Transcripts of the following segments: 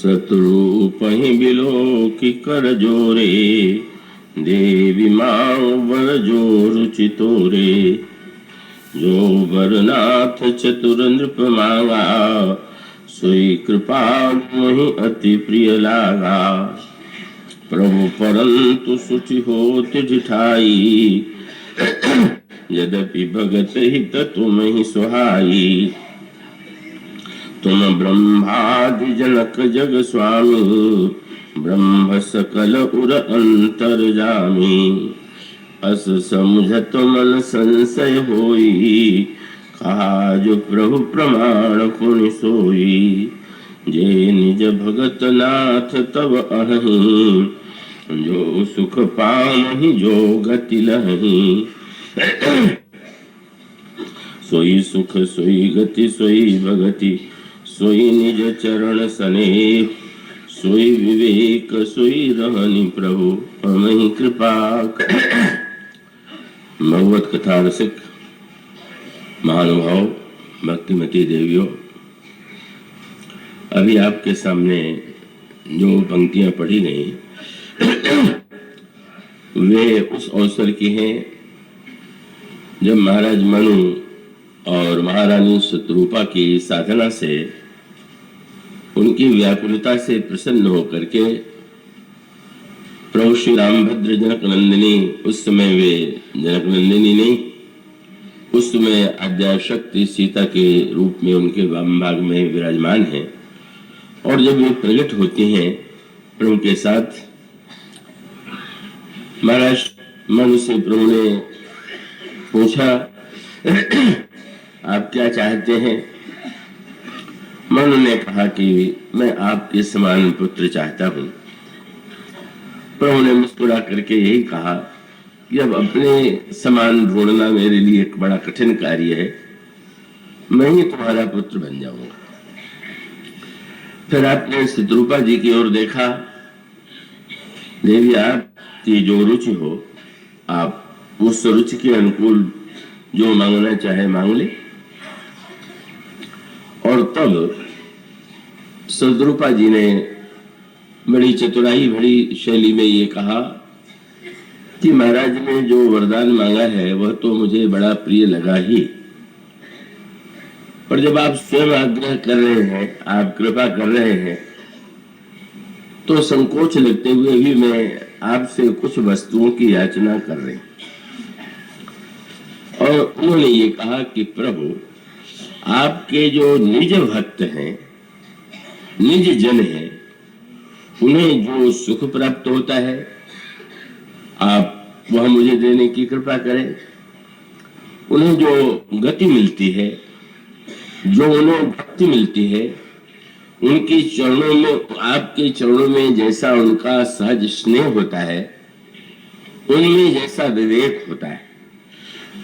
शत्रुपहि below की कर जोरे, देवी माँ वर जो रुचि तोरे। जो वरनाथ चतुर नृप मांगा, सोई कृपा मोहि अति प्रिय लागा। प्रभु परंतु सुचि होत ढिठाई, यद्यपि भगत हित तुम ही सुहाई। तुम ब्रह्मादि जनक जग स्वामी, ब्रह्म सकल उर अंतर्जामी। अस समुझत मन संशय होई, कहा जो प्रभु प्रमाण पुनि सोई। जे निज भगत नाथ तब अहि, जो सुख पावहि जो गति लहि। सोई सुख सोई गति सोई भगति, सोई निज चरण सनेह। सोई विवेक सोई रहनि प्रभु, हमहि कृपा। भगवत कथा रसिक महानुभाव भक्तिमती देवियों, अभी आपके सामने जो पंक्तियां पढ़ी गई वे उस अवसर की हैं जब महाराज मनु और महारानी शत्रुपा की साधना से, उनकी व्याकुलता से प्रसन्न होकर के प्रभु श्री रामभद्र जनक नंदिनी, उस समय वे जनक नंदिनी नहीं, उस समय आद्याशक्ति सीता के रूप में उनके वाम भाग में विराजमान हैं। और जब वे प्रकट होती हैं प्रभु के साथ, महाराज मनु से प्रभु ने पूछा आप क्या चाहते हैं? मनु ने कहा कि मैं आपके समान पुत्र चाहता हूं। प्रभु ने मुस्कुरा करके यही कहा कि अब अपने समान ढूंढना मेरे लिए एक बड़ा कठिन कार्य है, मैं ही तुम्हारा पुत्र बन जाऊंगा। फिर आपने शत्रुपा जी की ओर देखा, देवी आपकी जो रुचि हो, आप उस रुचि के अनुकूल जो मांगना चाहे मांग ले। और तब शत्रुपा जी ने बड़ी चतुराई भरी शैली में ये कहा कि महाराज ने जो वरदान मांगा है वह तो मुझे बड़ा प्रिय लगा ही, पर जब आप स्वयं आग्रह कर रहे हैं, आप कृपा कर रहे हैं, तो संकोच लगते हुए भी मैं आपसे कुछ वस्तुओं की याचना कर रही। और उन्होंने ये कहा कि प्रभु, आपके जो निज भक्त हैं, निज जन हैं, उन्हें जो सुख प्राप्त होता है आप वह मुझे देने की कृपा करें। उन्हें जो गति मिलती है, जो उन्हें भक्ति मिलती है, उनके चरणों में, आपके चरणों में जैसा उनका सहज स्नेह होता है, उनमें जैसा विवेक होता है,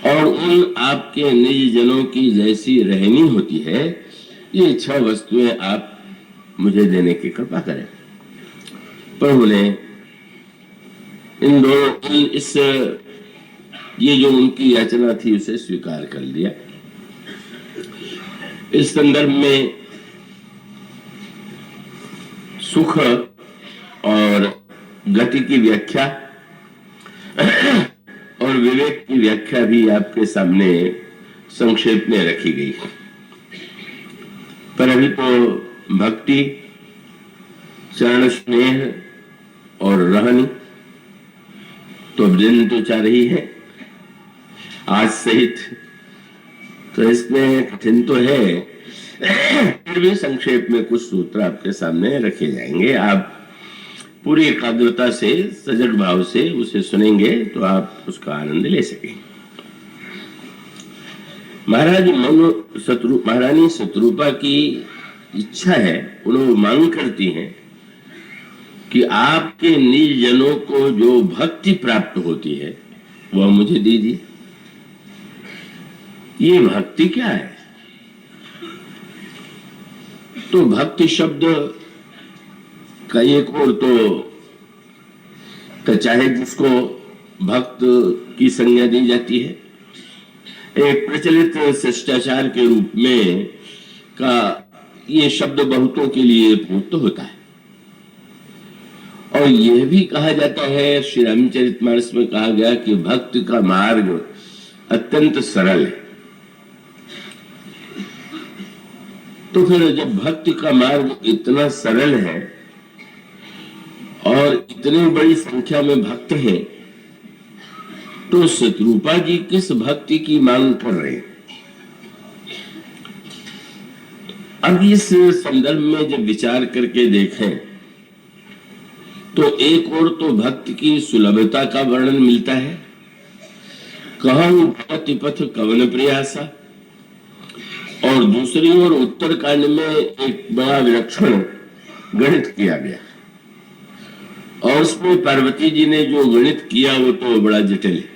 और उन आपके निज जनों की जैसी रहनी होती है, ये 6 वस्तुएं आप मुझे देने की कृपा करें। प्रभु ने इन दोनों ये जो उनकी याचना थी उसे स्वीकार कर लिया। इस संदर्भ में सुख और गति की व्याख्या और विवेक की व्याख्या भी आपके सामने संक्षेप में रखी गई। पर अभी तो भक्ति, चरण स्नेह और रहनी तो दिन तो चाह रही है आज सहित, तो इसमें कठिन तो है, फिर भी संक्षेप में कुछ सूत्र आपके सामने रखे जाएंगे। आप पूरी एकाग्रता से, सजग भाव से उसे सुनेंगे तो आप उसका आनंद ले सकेंगे। महारानी शत्रुपा की इच्छा है, उन्होंने मांग करती हैं कि आपके निज जनों को जो भक्ति प्राप्त होती है वह मुझे दीजिए। ये भक्ति क्या है? तो भक्ति शब्द का एक और तो चाहे जिसको भक्त की संज्ञा दी जाती है, एक प्रचलित शिष्टाचार के रूप में का ये शब्द बहुतों के लिए प्रयुक्त होता है। और यह भी कहा जाता है, श्री रामचरितमानस में कहा गया कि भक्ति का मार्ग अत्यंत सरल है। तो फिर जब भक्ति का मार्ग इतना सरल है और इतनी बड़ी संख्या में भक्त हैं, तो शत्रुपा जी किस भक्ति की मांग कर रहे हैं? अब इस संदर्भ में जब विचार करके देखें तो एक और तो भक्ति की सुलभता का वर्णन मिलता है, कहूं भक्ति पथ कवन प्रयासा, और दूसरी ओर उत्तर कांड में एक बड़ा विलक्षण गणित किया गया और उसमें पार्वती जी ने जो गणित किया वो तो बड़ा जटिल है।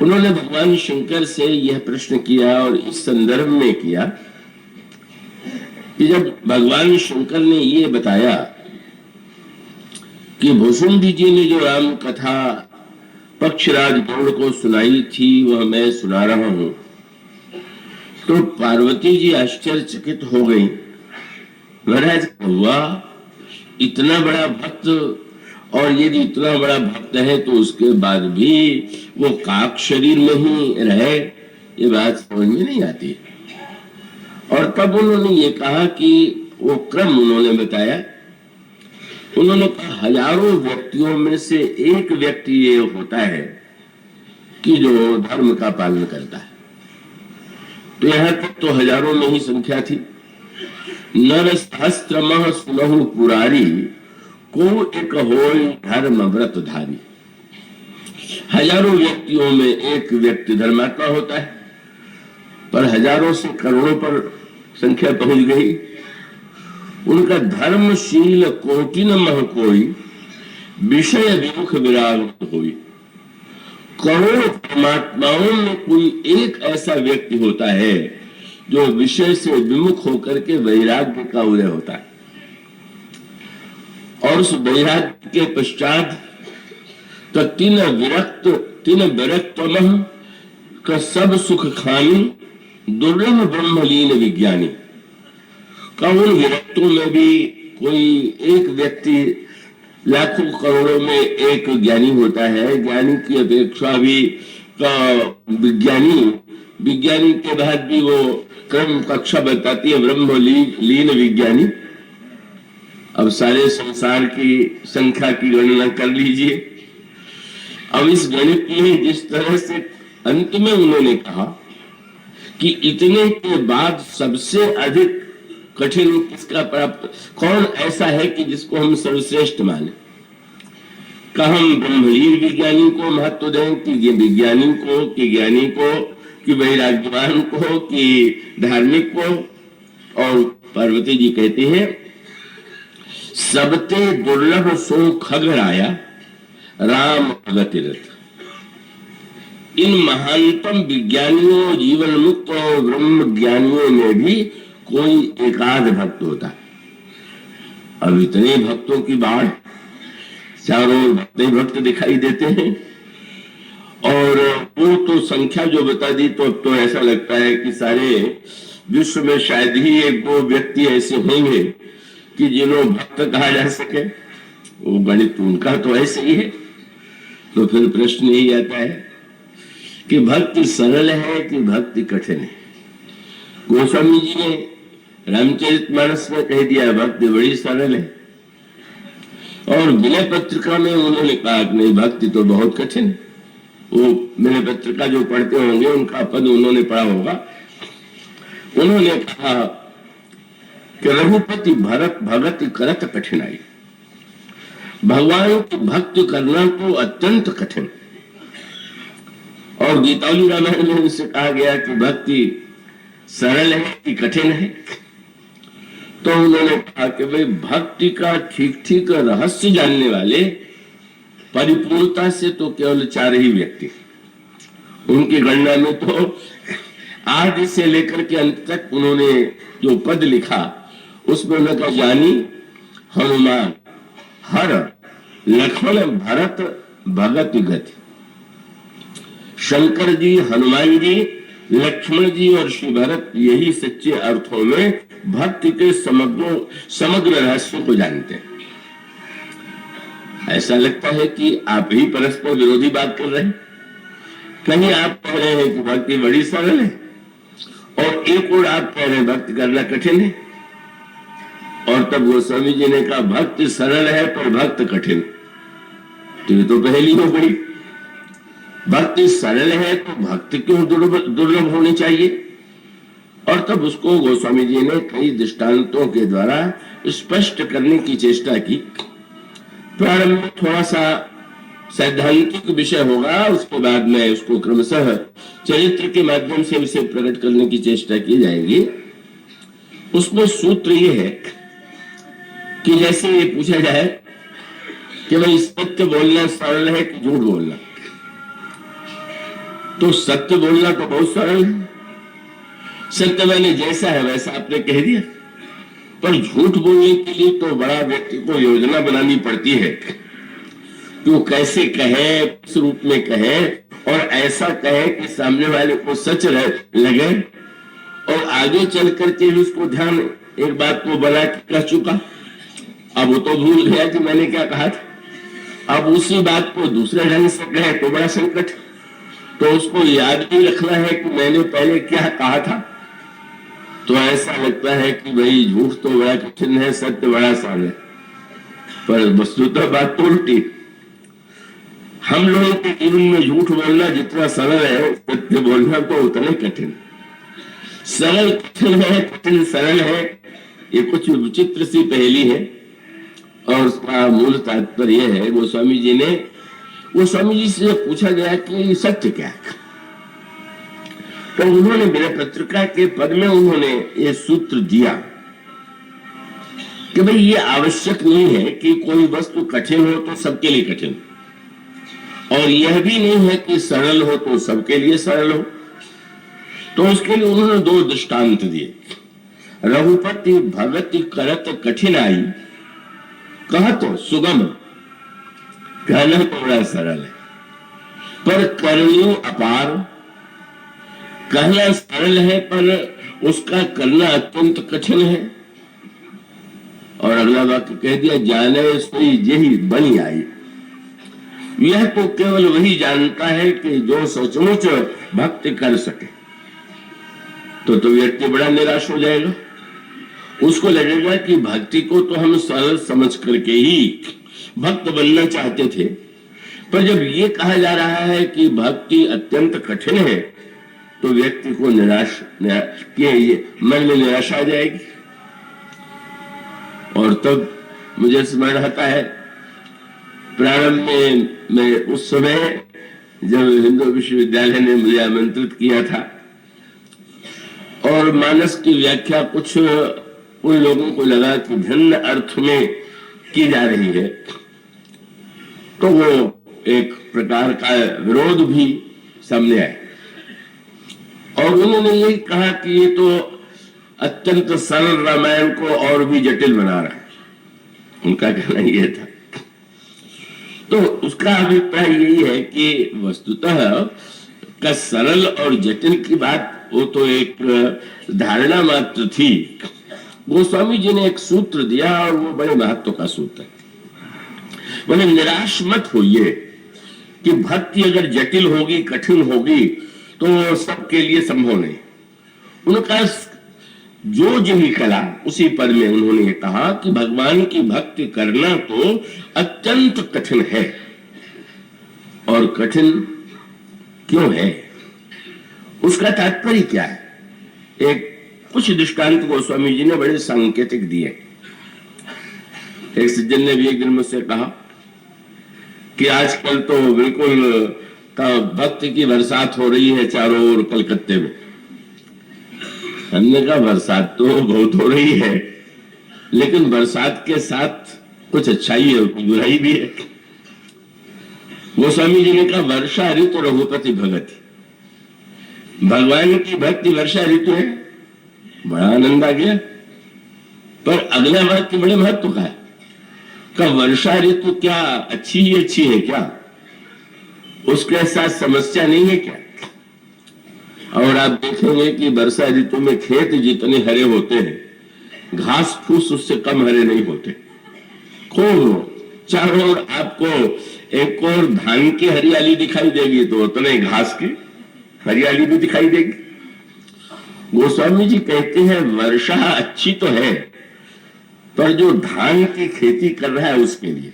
उन्होंने भगवान शंकर से यह प्रश्न किया और इस संदर्भ में किया कि जब भगवान शंकर ने ये बताया कि भुसुंडी जी ने जो राम कथा पक्षराज गरुड़ को सुनाई थी वह मैं सुना रहा हूं, तो पार्वती जी आश्चर्यचकित हो गई। महाराज हुआ इतना बड़ा भक्त, और यदि इतना बड़ा भक्त है तो उसके बाद भी वो काक शरीर में ही रहे, ये बात समझ में नहीं आती। और तब उन्होंने ये कहा कि वो क्रम उन्होंने बताया। उन्होंने कहा हजारों व्यक्तियों में से एक व्यक्ति ये होता है कि जो धर्म का पालन करता है। तो यहां तक तो हजारों में ही संख्या थी। नर सहस्त्रमः सुनहु पुरारी, को एक होय धर्म व्रत धारी। हजारों व्यक्तियों में एक व्यक्ति धर्मात्मा होता है, पर हजारों से करोड़ों पर संख्या पहुंच गई। उनका धर्मशील कोटि न मह कोई, विषय विमुख विराग होई। करोड़ों परमात्माओं में कोई एक ऐसा व्यक्ति होता है जो विषय से विमुख होकर के वैराग्य का उदय होता है, और उस वैराग्य के पश्चात तो तीन विरक्तमः का सब सुख खानी, दुर्लभ ब्रह्मलीन विज्ञानी। कौन विरक्तों में भी कोई एक व्यक्ति लाखों करोड़ों में एक ज्ञानी होता है। ज्ञानी की अपेक्षा भी विज्ञानी के बाद भी वो क्रम कक्षा बताती है ब्रह्मलीन विज्ञानी। अब सारे संसार की संख्या की गणना कर लीजिए। अब इस गणित में जिस तरह से अंत में उन्होंने कहा कि इतने के बाद सबसे अधिक कठिन किसका प्राप्त, कौन ऐसा है कि जिसको हम सर्वश्रेष्ठ माने, का हम ब्रह्मलीन विज्ञानी को महत्व दें कि विज्ञानी को, कि ज्ञानी को, कि वैराग्यवान को, कि धार्मिक को। और पार्वती जी कहते हैं सबते दुर्लभ सो खगराया, राम अगतिरथ। इन महानतम विज्ञानियों, जीवन मुक्त और ब्रह्म ज्ञानियों में भी कोई एकाध भक्त होता है। अब इतने भक्तों की बाढ़, चारों भक्त भक्त दिखाई देते हैं, और वो तो संख्या जो बता दी तो अब तो ऐसा लगता है कि सारे विश्व में शायद ही एक दो व्यक्ति ऐसे होंगे कि जिन्हों भक्त कहा जा सके। वो गणित उनका तो ऐसे ही है। तो फिर प्रश्न यही आता है कि भक्ति सरल है कि भक्ति कठिन है। गोस्वामी जी ने रामचरितमानस में कह दिया भक्ति बड़ी सरल है, और विनय पत्रिका में उन्होंने कहा कि नहीं भक्ति तो बहुत कठिन। वो विनय पत्रिका जो पढ़ते होंगे उनका पद उन्होंने पढ़ा होगा। उन्होंने कहा कि रघुपति भरत भगति करत कठिनाई। भगवान की भक्ति करना तो अत्यंत कठिन। और गीतावली रामायण में उनसे कहा गया कि भक्ति सरल है कि कठिन है। तो उन्होंने कहा कि भाई भक्ति का ठीक ठीक रहस्य जानने वाले परिपूर्णता से तो केवल 4 ही व्यक्ति। उनकी गणना में तो आदि से लेकर के अंत तक उन्होंने जो पद लिखा उसमें उन्होंने कहा ज्ञानी, हनुमान, हर, लक्ष्मण, भरत, भगत गति। शंकर जी, हनुमान जी, लक्ष्मण जी और श्री भरत यही सच्चे अर्थों में भक्ति के समग्र रहस्य को जानते हैं। ऐसा लगता है कि आप ही परस्पर विरोधी बात कर रहे हैं। कहीं आप कह रहे हैं कि भक्ति बड़ी सरल है और एक और आप कह रहे हैं भक्ति करना कठिन है। और तब गोस्वामी जी ने कहा भक्ति सरल है पर भक्त कठिन। तो ये तो पहली हो गई। भक्ति सरल है तो भक्ति क्यों दुर्लभ होनी चाहिए। और तब उसको गोस्वामी जी ने कई दृष्टांतों के द्वारा स्पष्ट करने की चेष्टा की। प्रारंभ में थोड़ा सा सैद्धांतिक विषय होगा, उसके बाद में उसको क्रमशः चरित्र के माध्यम से उसे प्रकट करने की चेष्टा की जाएगी। उसमें सूत्र ये है कि जैसे ये पूछा जाए कि भाई सत्य बोलना सरल है कि झूठ बोलना, तो सत्य बोलना तो बहुत सरल है। सत्य मैंने जैसा है वैसा आपने कह दिया। पर झूठ बोलने के लिए तो बड़ा व्यक्ति को योजना बनानी पड़ती है कि वो कैसे कहे, किस रूप में कहे और ऐसा कहे कि सामने वाले को सच लगे और आगे चल करके भी उसको ध्यान एक बात को बना के कह चुका, अब वो तो भूल गया कि मैंने क्या कहा था। अब उसी बात को दूसरे ढंग से कहे तो बड़ा संकट। तो उसको याद भी रखना है कि मैंने पहले क्या कहा था। तो ऐसा लगता है कि भाई झूठ तो बड़ा कठिन है, सत्य बड़ा आसान है। पर वस्तुतः बात तो उल्टी। हम लोगों के जीवन में झूठ बोलना जितना सरल है, सत्य बोलना तो उतना कठिन। सरल कठिन है, कठिन सरल है, ये कुछ विचित्र सी पहेली है। और उसका मूल तात्पर्य है गोस्वामी जी से पूछा गया कि सत्य क्या है। तो उन्होंने मेरे पत्रिका के पद में उन्होंने ये सूत्र दिया कि भाई ये आवश्यक नहीं है कि कोई वस्तु कठिन हो तो सबके लिए कठिन, और यह भी नहीं है कि सरल हो तो सबके लिए सरल हो। तो उसके लिए उन्होंने दो दृष्टांत दिए। रघुपति भगति करत कठिनाई, कहा तो सुगम, कहना तो बड़ा सरल है, पर करनी अपार। कहना सरल है पर उसका करना अत्यंत कठिन है। और अगला वाक्य कह दिया, जाने सोई जेहि बनी आई। यह तो केवल वही जानता है कि जो सचमुच भक्ति कर सके। तो व्यक्ति बड़ा निराश हो जाएगा। उसको लगेगा कि भक्ति को तो हम सरल समझ करके ही भक्त बनना चाहते थे, पर जब ये कहा जा रहा है कि भक्ति अत्यंत कठिन है तो व्यक्ति को मन में निराशा आ जाएगी। और तब मुझे स्मरण आता है प्रारंभ में मैं उस समय जब हिंदू विश्वविद्यालय ने मुझे आमंत्रित किया था और मानस की व्याख्या कुछ उन लोगों को लगा कि भिन्न अर्थ में की जा रही है, तो वो एक प्रकार का विरोध भी सामने आया। और उन्होंने ये कहा कि ये तो अत्यंत सरल रामायण को और भी जटिल बना रहा है। उनका कहना यह था। तो उसका अभिप्राय यही है कि वस्तुतः का सरल और जटिल की बात वो तो एक धारणा मात्र थी। गोस्वामी जी ने एक सूत्र दिया और वो बड़े महत्व का सूत्र है। बोले निराश मत होइए कि भक्ति अगर जटिल होगी, कठिन होगी तो सबके लिए संभव नहीं। उनका जो ही कला उसी पद में उन्होंने कहा कि भगवान की भक्ति करना तो अत्यंत कठिन है। और कठिन क्यों है, उसका तात्पर्य क्या है। एक कुछ दृष्टांत गोस्वामी जी ने बड़े सांकेतिक दिए। एक सज्जन ने भी एक दिन मुझसे कहा कि आजकल तो बिल्कुल भक्ति की बरसात हो रही है चारों ओर कलकत्ते में। हमने कहा बरसात तो बहुत हो रही है, लेकिन बरसात के साथ कुछ अच्छाई है, बुराई भी है। गोस्वामी जी ने कहा वर्षा ऋतु रघुपति भगति, भगवान की भक्ति वर्षा ऋतु है। बड़ा आनंद आ गया। पर अगला वाक्य बड़े महत्व का है कि वर्षा ऋतु क्या अच्छी ही अच्छी है क्या, उसके साथ समस्या नहीं है क्या। और आप देखेंगे कि वर्षा ऋतु में खेत जितने हरे होते हैं, घास फूस उससे कम हरे नहीं होते। खूब चारों ओर आपको एक और धान की हरियाली दिखाई देगी तो उतने घास की हरियाली भी दिखाई देगी। गोस्वामी जी कहते हैं वर्षा अच्छी तो है, पर जो धान की खेती कर रहा है उसके लिए।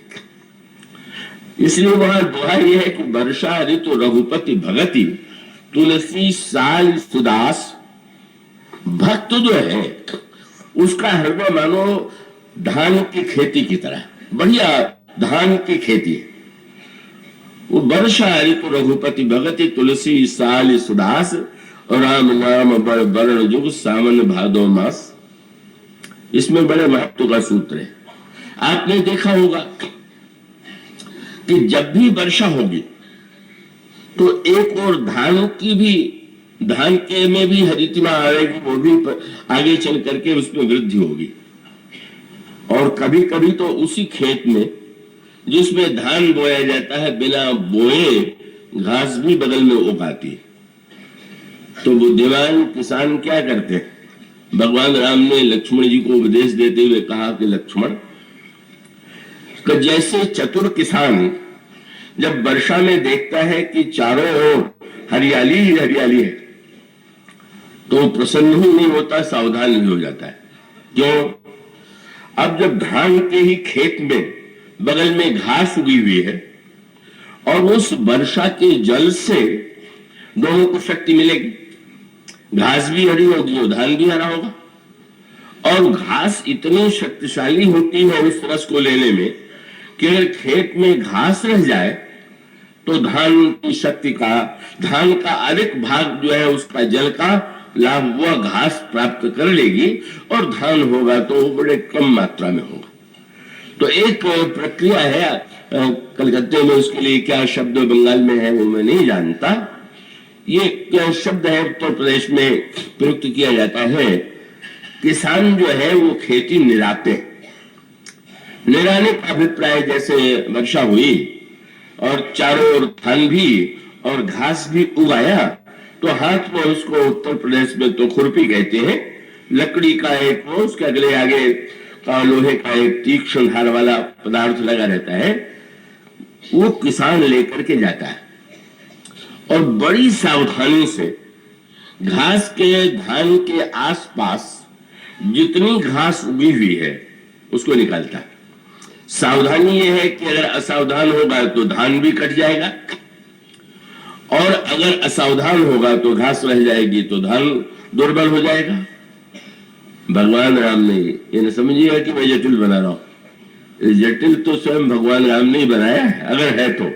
इसलिए वहां दोहा यह है कि वर्षा ऋतु रघुपति भगति तुलसी साल सुदास। भक्त जो है उसका हृदय मानो धान की खेती की तरह, बढ़िया धान की खेती है। वो वर्षा ऋतु रघुपति भगति तुलसी साल सुदास राम नाम वर्ण जुग सावन भादो मास। इसमें बड़े महत्व का सूत्र है। आपने देखा होगा कि जब भी वर्षा होगी तो एक और धान की भी, धान के में भी हरितिमा आएगी, वो भी आगे चल करके उसमें वृद्धि होगी। और कभी कभी तो उसी खेत में जिसमें धान बोया जाता है बिना बोए घास भी बगल में उगाती है। तो बुद्धिमान किसान क्या करते हैं? भगवान राम ने लक्ष्मण जी को उपदेश देते हुए कहा कि लक्ष्मण, तो जैसे चतुर किसान जब वर्षा में देखता है कि चारों ओर हरियाली ही हरियाली है तो प्रसन्न ही नहीं होता, सावधान भी हो जाता है। क्यों? अब जब धान के ही खेत में बगल में घास उगी हुई है और उस वर्षा के जल से दोनों को शक्ति मिलेगी, घास भी हरी होगी और धान भी हरा होगा। और घास इतनी शक्तिशाली होती है उस रस को लेने में कि अगर खेत में घास रह जाए तो धान की शक्ति का, धान का अधिक भाग जो है उसका जल का लाभ वह घास प्राप्त कर लेगी और धान होगा तो बड़े कम मात्रा में होगा। तो एक प्रक्रिया है, कलकत्ते में उसके लिए क्या शब्द बंगाल में है वो मैं नहीं जानता, ये क्या शब्द है उत्तर प्रदेश में प्रयुक्त किया जाता है। किसान जो है वो खेती निराते, निराने का अभिप्राय जैसे वर्षा हुई और चारों ओर धान भी और घास भी उगाया तो हाथ में उसको उत्तर प्रदेश में तो खुरपी कहते हैं, लकड़ी का एक वो उसके अगले आगे का लोहे का एक तीक्ष्ण धार वाला पदार्थ लगा रहता है, वो किसान लेकर के जाता है और बड़ी सावधानी से घास के, धान के आसपास जितनी घास उगी हुई है उसको निकालता है। सावधानी यह है कि अगर असावधान होगा तो धान भी कट जाएगा और अगर असावधान होगा तो घास रह जाएगी तो धान दुर्बल हो जाएगा। भगवान राम ने ये न समझिएगा कि मैं जटिल बना रहा हूं, जटिल तो स्वयं भगवान राम ने ही बनाया है। अगर है तो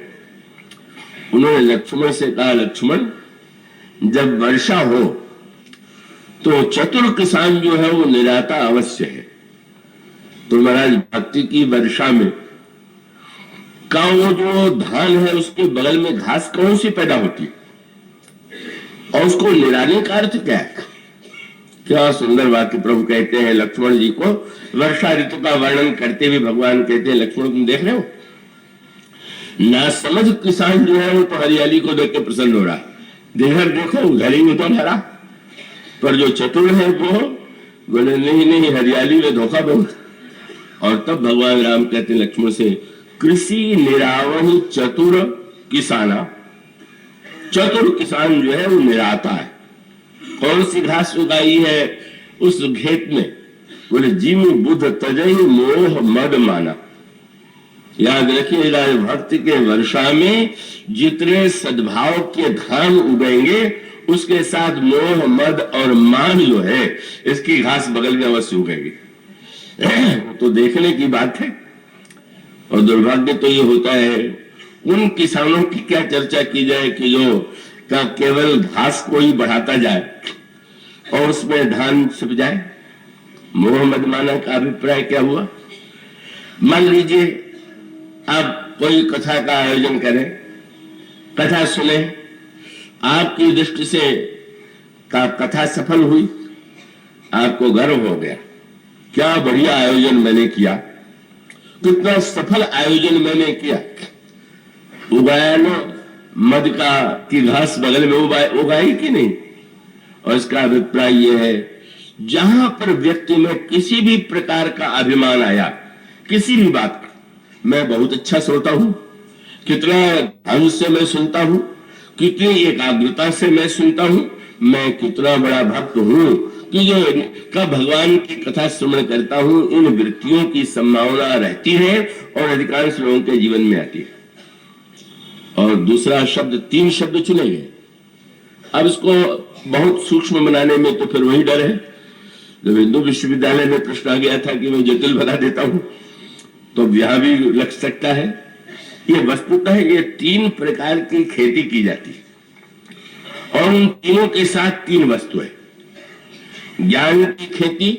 उन्होंने लक्ष्मण से कहा, लक्ष्मण जब वर्षा हो तो चतुर किसान जो है वो निराता अवश्य है। तो महाराज भक्ति की वर्षा में का वो जो धान है उसके बगल में घास कौन सी पैदा होती और उसको निराने का अर्थ क्या है? क्या सुंदर वाक्य प्रभु कहते हैं लक्ष्मण जी को। वर्षा ऋतु का वर्णन करते हुए भगवान कहते हैं, लक्ष्मण तुम देख रहे हो, ना समझ किसान जो है वो तो हरियाली को देख के प्रसन्न हो रहा, देहर देखो घर ही उतर हरा, पर जो चतुर है वो बोले नहीं नहीं हरियाली में धोखा बहुत। और तब भगवान राम कहते हैं लक्ष्मण से, कृषि निरावह चतुर किसाना। चतुर किसान जो है वो निराता है। कौन सी घास उगाई है उस खेत में? बोले जिम बुध तजई मोह मद माना। याद रखिएगा भक्ति के वर्षा में जितने सद्भाव के धान उगेंगे उसके साथ मोह मद और मान जो है इसकी घास बगल में अवश्य उगेगी। तो देखने की बात है। और दुर्भाग्य तो ये होता है उन किसानों की क्या चर्चा की जाए कि जो का केवल घास को ही बढ़ाता जाए और उसमें धान छिप जाए। मोह मद माना का अभिप्राय क्या हुआ? मान लीजिए आप कोई कथा का आयोजन करें, कथा सुने, आपकी दृष्टि से कथा सफल हुई, आपको गर्व हो गया, क्या बढ़िया आयोजन मैंने किया, कितना सफल आयोजन मैंने किया। उगाया ना मद का की घास बगल में उगाई कि नहीं? और इसका अभिप्राय यह है जहां पर व्यक्ति में किसी भी प्रकार का अभिमान आया, किसी भी बात का, मैं बहुत अच्छा श्रोता हूं, कितना ध्यान से मैं सुनता हूं, कितनी एकाग्रता से मैं सुनता हूं, मैं कितना बड़ा भक्त हूं कि जो कब भगवान की कथा श्रवण करता हूं इन वृत्तियों की संभावना रहती है और अधिकांश लोगों के जीवन में आती है। और दूसरा शब्द, 3 शब्द चुने गए। अब इसको बहुत सूक्ष्म बनाने में तो फिर वही डर है। जब हिंदू विश्वविद्यालय में प्रश्न आ गया था कि मैं जटिल बना देता हूं, तो यहां भी लग सकता है। ये वस्तुतः ये 3 प्रकार की खेती की जाती है और उन तीनों के साथ 3 वस्तु है, ज्ञान की खेती,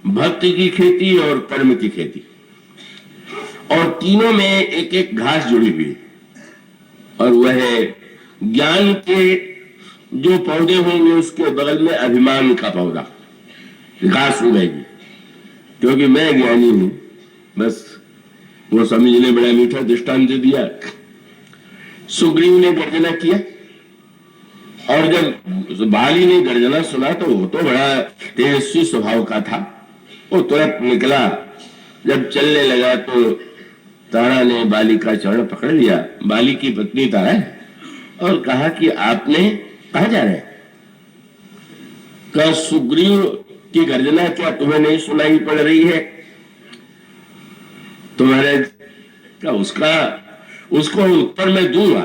भक्ति की खेती और कर्म की खेती। और तीनों में एक एक घास जुड़ी हुई है और वह है ज्ञान के जो पौधे होंगे उसके बगल में अभिमान का पौधा, घास उगेगी, क्योंकि मैं ज्ञानी हूं। बस वो स्वामी जी ने बड़ा मीठा दृष्टांत दिया। सुग्रीव ने गर्जना किया और जब बाली ने गर्जना सुना तो वो तो बड़ा तेजस्वी स्वभाव का था, वो तुरंत निकला। जब चलने लगा तो तारा ने बाली का चरण पकड़ लिया, बाली की पत्नी तारा है, और कहा कि आपने कहा जा रहे हैं? क्या सुग्रीव की गर्जना क्या तुम्हें नहीं सुनाई पड़ रही है? तुम्हारे क्या उसको उत्तर मैं दूंगा।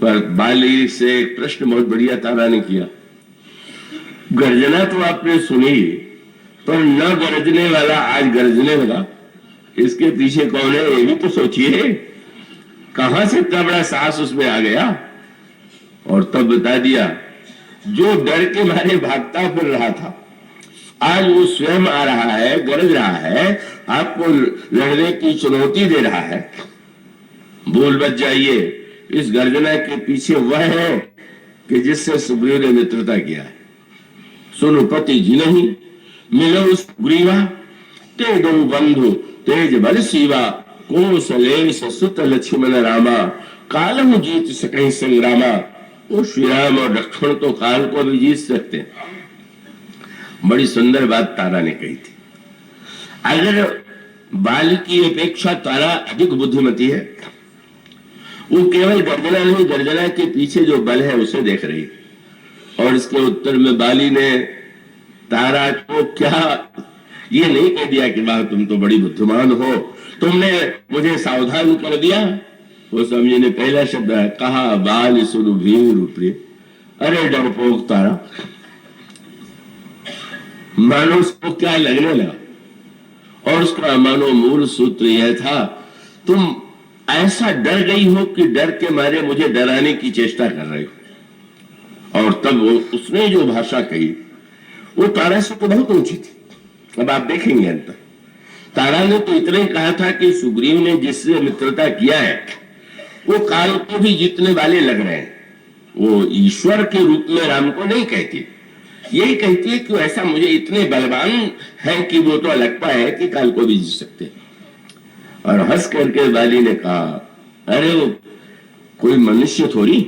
पर बाली से एक प्रश्न बहुत बढ़िया तारा ने किया, गर्जना तो आपने सुनी, पर न गरजने वाला आज गरजने लगा, इसके पीछे कौन है ये भी तो सोचिए। कहां से इतना बड़ा साहस उसमें आ गया? और तब बता दिया, जो डर के मारे भागता फिर रहा था आज वो स्वयं आ रहा है, गरज रहा है, आपको लड़ने की चुनौती दे रहा है। बोल बच जाइए, इस गर्जना के पीछे वह है कि जिससे सुग्रीव ने मित्रता किया है। सुन पति जी नहीं मिलो सुग्रीवा, ते दो बंधु तेज बल सीवा, कौशलेश सुत लक्ष्मण रामा, कालम जीत सके संग्रामा। वो श्री राम और लक्ष्मण तो काल को भी जीत सकते हैं। बड़ी सुंदर बात तारा ने कही थी। अगर बाल की अपेक्षा तारा अधिक बुद्धिमती है, वो केवल गर्जना नहीं, गर्जना के पीछे जो बल है उसे देख रही। और इसके उत्तर में बाली ने तारा को क्या ये नहीं कह दिया कि वाह तुम तो बड़ी बुद्धिमान हो, तुमने मुझे सावधान कर दिया। वो समझे ने पहला शब्द कहा, बाल सुनु भीर प्रिय। अरे डरपोक तारा, मानो उसको क्या लगने लगा। और उसका मानो मूल सूत्र यह था, तुम ऐसा डर गई हो कि डर के मारे मुझे डराने की चेष्टा कर रही हो। और तब उसने जो भाषा कही वो तारा से तो बहुत ऊंची थी। अब आप देखेंगे अंत तारा ने तो इतना ही कहा था कि सुग्रीव ने जिससे मित्रता किया है वो काल को भी जीतने वाले लग रहे हैं। वो ईश्वर के रूप में राम को नहीं कहती, यही कहती है कि ऐसा मुझे इतने बलवान है कि वो तो लगता है कि काल को भी जीत सकते। और हंस करके बाली ने कहा, अरे वो कोई मनुष्य थोड़ी।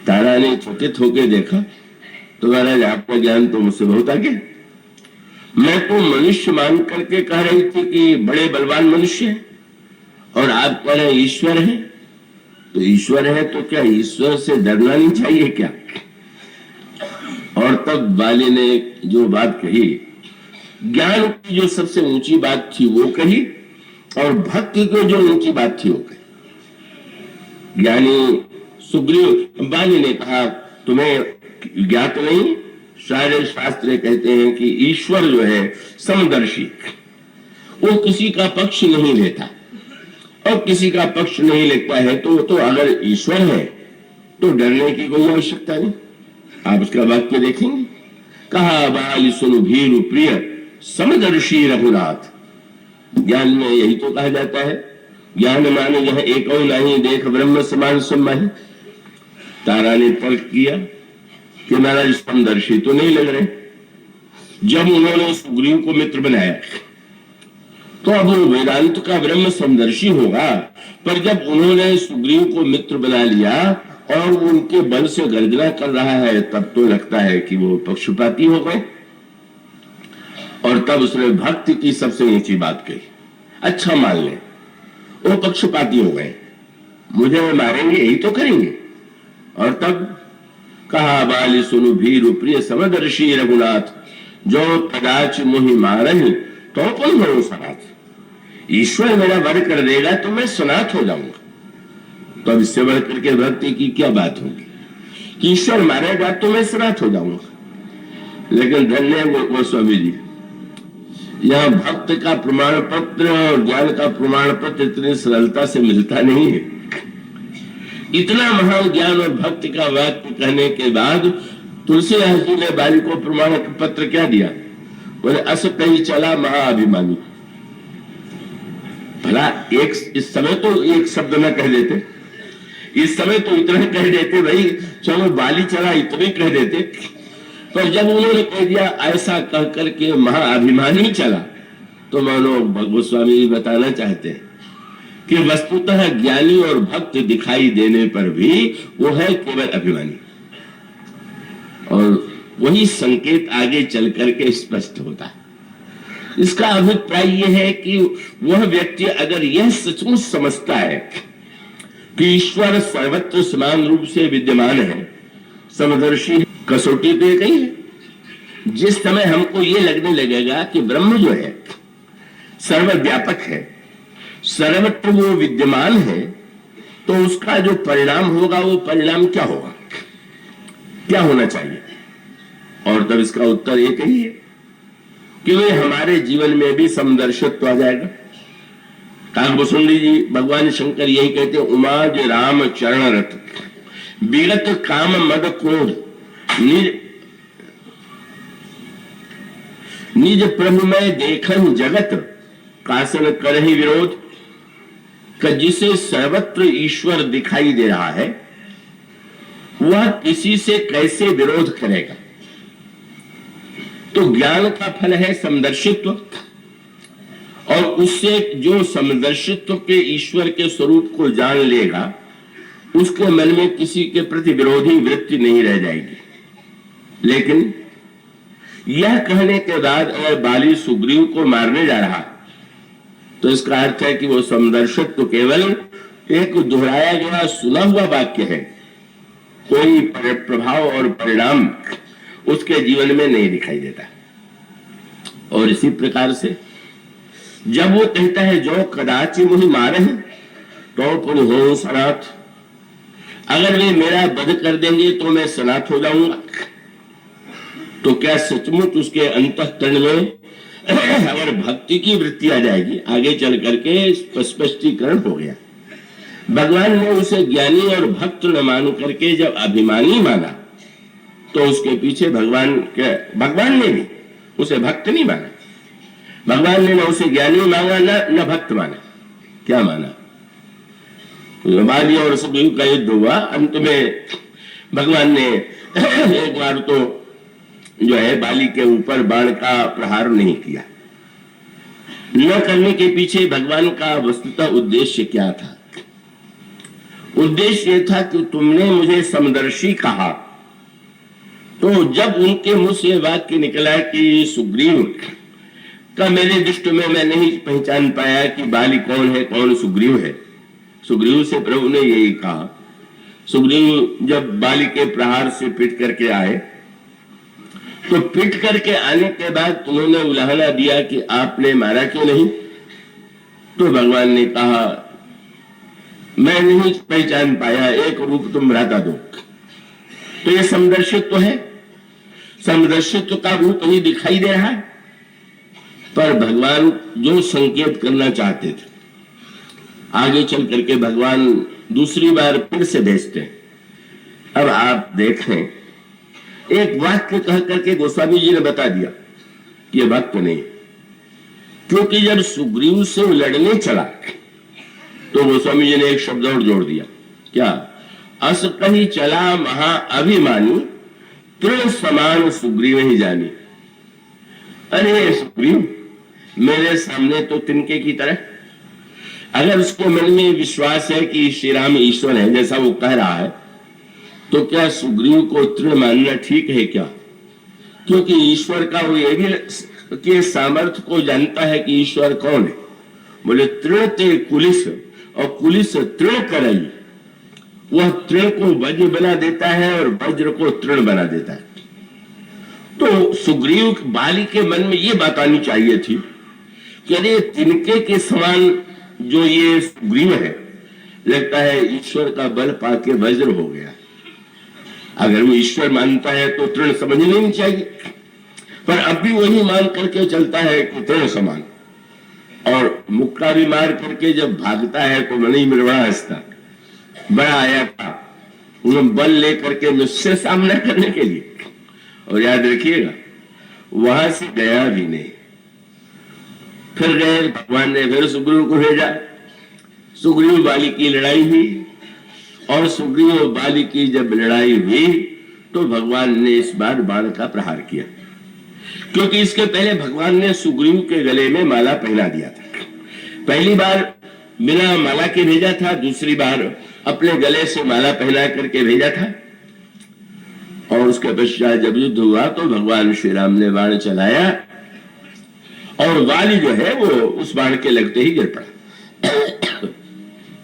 तारा ने चकित होके देखा, तो महाराज आपका ज्ञान तो मुझसे बहुत आगे। मैं तो मनुष्य मान करके कह रही थी कि बड़े बलवान मनुष्य है, और आप कह रहे ईश्वर है। तो ईश्वर है तो क्या ईश्वर से डरना नहीं चाहिए क्या? और तब बाली ने जो बात कही, ज्ञान की जो सबसे ऊंची बात थी वो कही, और भक्ति की जो ऊंची बात थी वो कही। ज्ञानी सुग्रीव, बाली ने कहा, तुम्हें ज्ञात नहीं, सारे शास्त्र कहते हैं कि ईश्वर जो है समदर्शी, वो किसी का पक्ष नहीं लेता और किसी का पक्ष नहीं लेता है। तो अगर ईश्वर है तो डरने की कोई आवश्यकता नहीं। आप उसका वाक्य देखेंगे, कहा बाल सुनु भीरु प्रिय समदर्शी रघुनाथ। ज्ञान में यही तो कहा जाता है, ज्ञान माने यह एक और नहीं देख ब्रह्म समान सम्माही। तारा ने तर्क किया कि महाराज समदर्शी तो नहीं लग रहे। जब उन्होंने सुग्रीव को मित्र बनाया तो अब वो वेदांत का ब्रह्म समदर्शी होगा, पर जब उन्होंने सुग्रीव को मित्र बना लिया और उनके बल से गर्जना कर रहा है, तब तो लगता है कि वो पक्षपाती हो गए। और तब उसने भक्ति की सबसे ऊंची बात कही। अच्छा मान लें, वो पक्षपाती हो गए, मुझे वो मारेंगे यही तो करेंगे। और तब कहा बाली सुनु भीरु प्रिय समदर्शी रघुनाथ, जो कदाच मुहि मारही तो पुन हो सनाथ। ईश्वर मेरा वर कर देगा तो मैं सनाथ हो जाऊंगा। तो अब इससे बढ़ करके भक्ति की क्या बात होगी कि ईश्वर मारेगा तो मैं सनाथ हो जाऊंगा। लेकिन धन्य गोस्वामी जी, यह भक्त का प्रमाण पत्र और ज्ञान का प्रमाण पत्र इतनी सरलता से मिलता नहीं है। इतना महान ज्ञान और भक्ति का वाक्य कहने के बाद तुलसीदास जी ने बाली को प्रमाण पत्र क्या दिया? बोले अस कहीं चला महाअभिमानी। भला एक इस समय तो एक शब्द न कह देते, इस समय तो इतना कह देते, भाई चलो बाली चला इतने कह देते। पर जब उन्होंने कह दिया ऐसा कह करके महाअभिमानी चला, तो मानो गोस्वामी बताना चाहते हैं कि वस्तुतः ज्ञानी और भक्त दिखाई देने पर भी वो है केवल अभिमानी। और वही संकेत आगे चल करके स्पष्ट होता है। इसका अभिप्राय यह है कि वह व्यक्ति अगर यह सचमुच समझता है कि ईश्वर सर्वत्र समान रूप से विद्यमान है, समदर्शी, कसौटी तो एक ही है। जिस समय हमको ये लगने लगेगा कि ब्रह्म जो है सर्वव्यापक है, सर्वत्र वो विद्यमान है, तो उसका जो परिणाम होगा वो परिणाम क्या होगा, क्या होना चाहिए? और तब इसका उत्तर एक ही है कि वे हमारे जीवन में भी समदर्शित्व आ जाएगा। काकभूषुंडी जी भगवान शंकर यही कहते हैं, उमाज राम चरण रत विगत काम मद क्रोध निज प्रभु में देखन जगत कासन कर ही विरोध। जिसे सर्वत्र ईश्वर दिखाई दे रहा है वह किसी से कैसे विरोध करेगा? तो ज्ञान का फल है समदर्शित्व, और उससे जो समदर्शित्व के ईश्वर के स्वरूप को जान लेगा उसके मन में किसी के प्रति विरोधी वृत्ति नहीं रह जाएगी। लेकिन यह कहने के बाद अगर बाली सुग्रीव को मारने जा रहा तो इसका अर्थ है कि वो समदर्शित्व केवल एक दोहराया गया सुना हुआ वाक्य है, कोई प्रभाव और परिणाम उसके जीवन में नहीं दिखाई देता। और इसी प्रकार से जब वो कहता है जो कदाचि मुहि मारे तो पुन हो सनाथ, अगर वे मेरा वध कर देंगे तो मैं सनाथ हो जाऊंगा, तो क्या सचमुच उसके अंतःकरण में अगर भक्ति की वृत्ति आ जाएगी? आगे चल करके स्पष्टीकरण हो गया। भगवान ने उसे ज्ञानी और भक्त न मान करके जब अभिमानी माना तो उसके पीछे भगवान ने भी उसे भक्त नहीं माना। भगवान ने न उसे ज्ञानी माना न भक्त माना। क्या माना? बाली और सुग्रीव का युद्ध हुआ, अंत में भगवान ने एक बार तो जो है बाली के ऊपर बाण का प्रहार नहीं किया। न करने के पीछे भगवान का वस्तुतः उद्देश्य क्या था? उद्देश्य यह था कि तुमने मुझे समदर्शी कहा, तो जब उनके मुंह से वाक्य निकला कि सुग्रीव का मेरे दृष्टि में मैं नहीं पहचान पाया कि बाली कौन है कौन सुग्रीव है। सुग्रीव से प्रभु ने यही कहा। सुग्रीव जब बाली के प्रहार से पिट करके आए तो पिट करके आने के बाद उन्होंने उलाहना दिया कि आपने मारा क्यों नहीं? तो भगवान ने कहा मैं नहीं पहचान पाया, एक रूप तुम भ्राता दो। तो ये समदर्शित्व है, समदर्शित्व का रूप ही दिखाई दे रहा है। पर भगवान जो संकेत करना चाहते थे आगे चल करके भगवान दूसरी बार फिर से भेजते हैं। अब आप देखें, एक वाक्य कह करके गोस्वामी जी ने बता दिया कि यह भक्त नहीं, क्योंकि जब सुग्रीव से लड़ने चला तो गोस्वामी जी ने एक शब्द और जोड़ दिया। क्या? अस कहीं चला महा अभिमानी तृण समान सुग्रीव ही जानी। अरे सुग्रीव मेरे सामने तो तिनके की तरह, अगर उसके मन में विश्वास है कि श्री राम ईश्वर है जैसा वो कह रहा है, तो क्या सुग्रीव को तृण मानना ठीक है क्या? क्योंकि ईश्वर का वो ये भी कि सामर्थ्य को जानता है कि ईश्वर कौन है, बोले तृण ते कुलिस और कुलिस तृण करई, वह तृण को वज्र बना देता है और वज्र को तृण बना देता है। तो सुग्रीव बाली के मन में ये बात आनी चाहिए थी कि अरे तिनके के समान जो ये सुग्रीव है, लगता है ईश्वर का बल पाके वज्र हो गया। अगर वो ईश्वर मानता है तो तृण समझ नहीं चाहिए, पर अब भी वही मान करके चलता है कि तृण समान। और मुक्का भी मार करके जब भागता है तो मन ही में बड़ा हंसता, बड़ा आया था बल लेकर के मुझसे सामना करने के लिए। और याद रखिएगा वहां से गया भी नहीं, फिर गए भगवान ने फिर सुग्रीव को भेजा। सुग्रीव बाली की लड़ाई हुई और सुग्रीव बाली की जब लड़ाई हुई तो भगवान ने इस बार बाण का प्रहार किया, क्योंकि इसके पहले भगवान ने सुग्रीव के गले में माला पहना दिया था। पहली बार बिना माला के भेजा था, दूसरी बार अपने गले से माला पहना करके भेजा था। और उसके पश्चात जब युद्ध हुआ तो भगवान श्री राम ने बाण चलाया और वाली जो है वो उस बाण के लगते ही गिर पड़ा।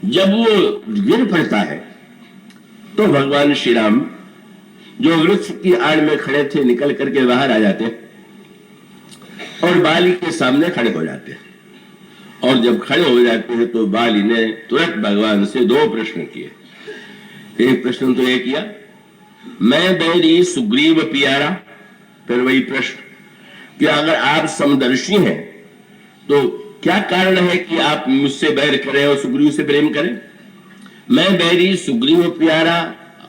जब वो गिर पड़ता है तो भगवान श्री राम जो वृक्ष की आड़ में खड़े थे निकल करके बाहर आ जाते और बाली के सामने खड़े हो जाते। और जब खड़े हो जाते हैं तो बाली ने तुरंत भगवान से दो प्रश्न किए। एक प्रश्न तो ये किया, मैं बैरी सुग्रीव प्यारा। फिर वही प्रश्न कि अगर आप समदर्शी हैं तो क्या कारण है कि आप मुझसे बैर करें और सुग्रीव से प्रेम करें। मैं बैरी सुग्रीव प्यारा,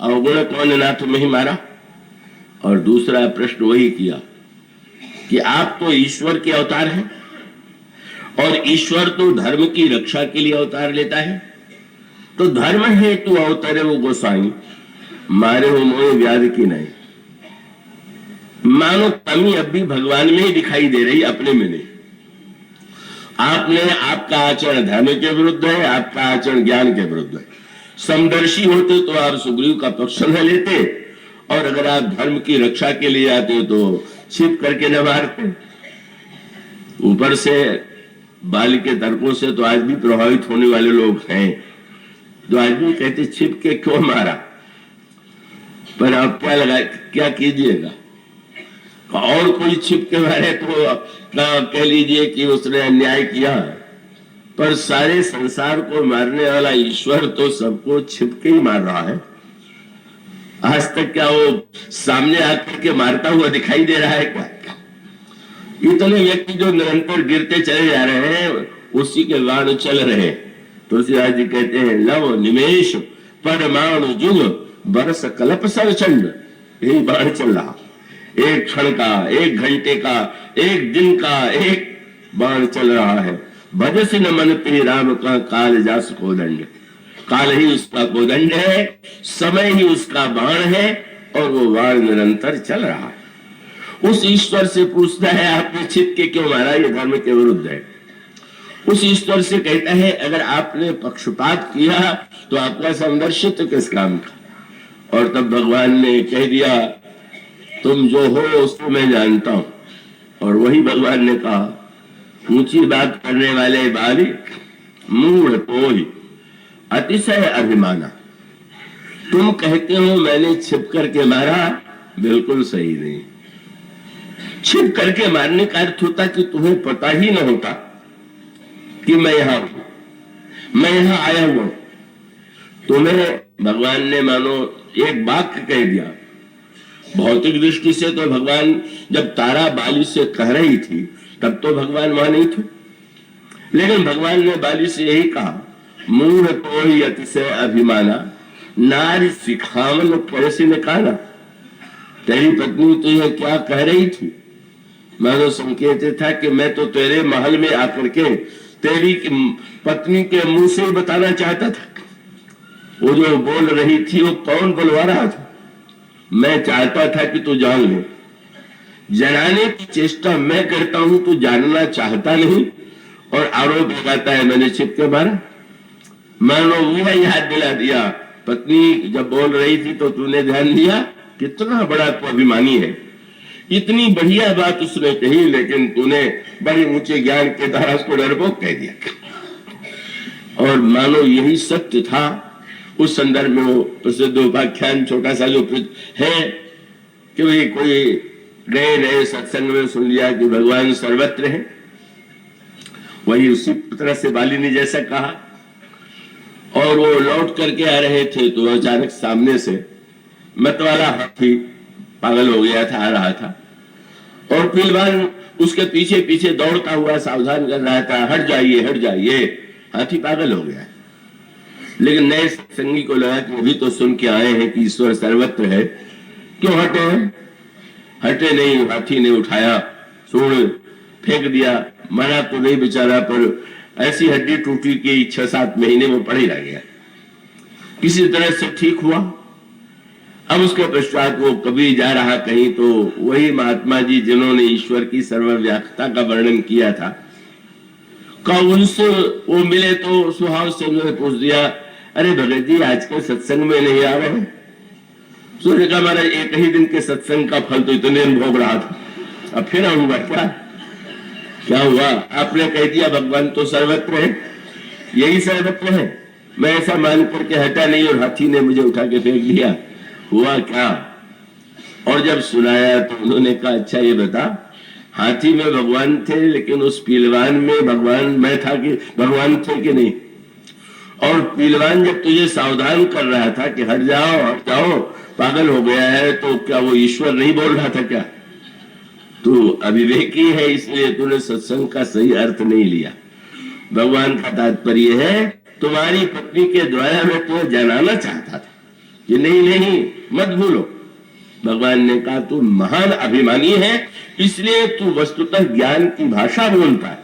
अवगुण कौन ना तुम्हें मारा। और दूसरा प्रश्न वही किया कि आप तो ईश्वर के अवतार हैं और ईश्वर तो धर्म की रक्षा के लिए अवतार लेता है, तो धर्म है तू अवतरे वो गोसाई, मारे हो मोह व्याध की नहीं। मानो कमी अब भी भगवान में ही दिखाई दे रही, अपने में नहीं। आपका आचरण धर्म के विरुद्ध है, आपका आचरण ज्ञान के विरुद्ध है। समदर्शी होते तो आप सुग्रीव का पक्ष न लेते, और अगर आप धर्म की रक्षा के लिए आते तो छिप करके न मारते। ऊपर से बाली के तर्कों से तो आज भी प्रभावित होने वाले लोग हैं, जो आज भी कहते छिप के क्यों मारा। पर आप क्या कीजिएगा, और कोई छिप के मारे तो कह लीजिए कि उसने अन्याय किया, पर सारे संसार को मारने वाला ईश्वर तो सबको छिप के ही मार रहा है। आज तक क्या वो सामने आकर के मारता हुआ दिखाई दे रहा है क्या। इतने व्यक्ति जो निरंतर गिरते चले जा रहे हैं उसी के बाण चल रहे। तुलसीदास जी कहते हैं, लव निमेश परमाणु जुग बरस कल्प सरचंड। यही बाण चल रहा, एक क्षण का, एक घंटे का, एक दिन का एक बाण चल रहा है। भजस न मन पे राम का काल जास कोदंड। काल ही उसका कोदंड है, समय ही उसका बाण है, और वो बाण निरंतर चल रहा है। उस ईश्वर से पूछता है आपने छिप के क्यों मारा, ये धर्म के विरुद्ध है। उस ईश्वर से कहता है अगर आपने पक्षपात किया तो आपका समदर्शित्व किस काम का। और तब भगवान ने कह दिया, तुम जो हो उसको मैं जानता हूं। और वही भगवान ने कहा, ऊंची बात करने वाले बाली मूढ़ तो ही अतिशय अभिमाना। तुम कहते हो मैंने छिप करके मारा, बिल्कुल सही नहीं। छिप करके मारने का अर्थ होता कि तुम्हें पता ही न होता कि मैं यहां हूं, मैं यहां आया हुआ। तुम्हें भगवान ने मानो एक वाक्य कह दिया। भौतिक दृष्टि से तो भगवान जब तारा बाली से कह रही थी तब तो भगवान वहां नहीं थे, लेकिन भगवान ने बाली से यही कहा, मूढ़ तो ही अतिशय अभिमाना, नारी सिखावन कैसे निकाला। तेरी पत्नी तो यह क्या कह रही थी। मानो संकेत था कि मैं तो तेरे महल में आकर के तेरी पत्नी के मुंह से बताना चाहता था। वो जो बोल रही थी वो कौन बुलवा रहा था, मैं चाहता था कि तू जान ले। जनाने की चेष्टा मैं करता हूं, तू जानना चाहता नहीं, और आरोप लगाता है मैंने छिप के मारा। मानो वह याद दिला दिया, पत्नी जब बोल रही थी तो तूने ध्यान दिया, कितना बड़ा तू अभिमानी है। इतनी बढ़िया बात उसने कही, लेकिन तूने बड़े ऊंचे ज्ञान के द्वारा उसको डरपोक कह दिया। और मानो यही सत्य था। उस संदर्भ में वो प्रसिद्ध उपाख्यान छोटा सा जो है कि भाई कोई नए नए सत्संग में सुन लिया कि भगवान सर्वत्र है, वही उसी तरह से बाली ने जैसा कहा, और वो लौट करके आ रहे थे तो अचानक सामने से मतवाला हाथी पागल हो गया था, आ रहा था, और पहलवान उसके पीछे पीछे दौड़ता हुआ सावधान कर रहा था, हट जाइए हट जाइए, हाथी पागल हो गया। लेकिन नए संगी को लगा कि अभी तो सुन के आए हैं कि ईश्वर सर्वत्र है, क्यों हटे? हटे नहीं, हाथी ने उठाया, सूंड फेंक दिया, मरा तो नहीं बेचारा, पर ऐसी हड्डी टूटी कि 6-7 महीने में पड़ ही रह गया। किसी तरह से ठीक हुआ। अब उसके पश्चात वो कभी जा रहा कहीं तो वही महात्मा जी जिन्होंने ईश्वर की सर्वव्यापकता का वर्णन किया था, का उनसे वो मिले तो स्वभाव से उन्होंने पूछ दिया, अरे भगत जी आज के सत्संग में नहीं आ रहे? सूर्य का महाराज एक ही दिन के सत्संग का फल तो इतने भोग रहा था, अब फिर आऊंगा क्या हुआ? आपने कह दिया भगवान तो सर्वत्र है, यही सर्वत्र है, मैं ऐसा मान करके हटा नहीं और हाथी ने मुझे उठा के फेंक दिया, हुआ क्या? और जब सुनाया तो उन्होंने कहा, अच्छा ये बता, हाथी में भगवान थे लेकिन उस पहलवान में भगवान मैं था कि भगवान थे कि नहीं? और पहलवान जब तुझे सावधान कर रहा था कि हट जाओ पागल हो गया है, तो क्या वो ईश्वर नहीं बोल रहा था क्या? तू अविवेकी है, इसलिए तूने सत्संग का सही अर्थ नहीं लिया। भगवान का तात्पर्य है तुम्हारी पत्नी के द्वारा मैं तुम्हें जनाना चाहता था कि नहीं मत भूलो। भगवान ने कहा तू महान अभिमानी है, इसलिए तू वस्तुतः ज्ञान की भाषा बोलता है,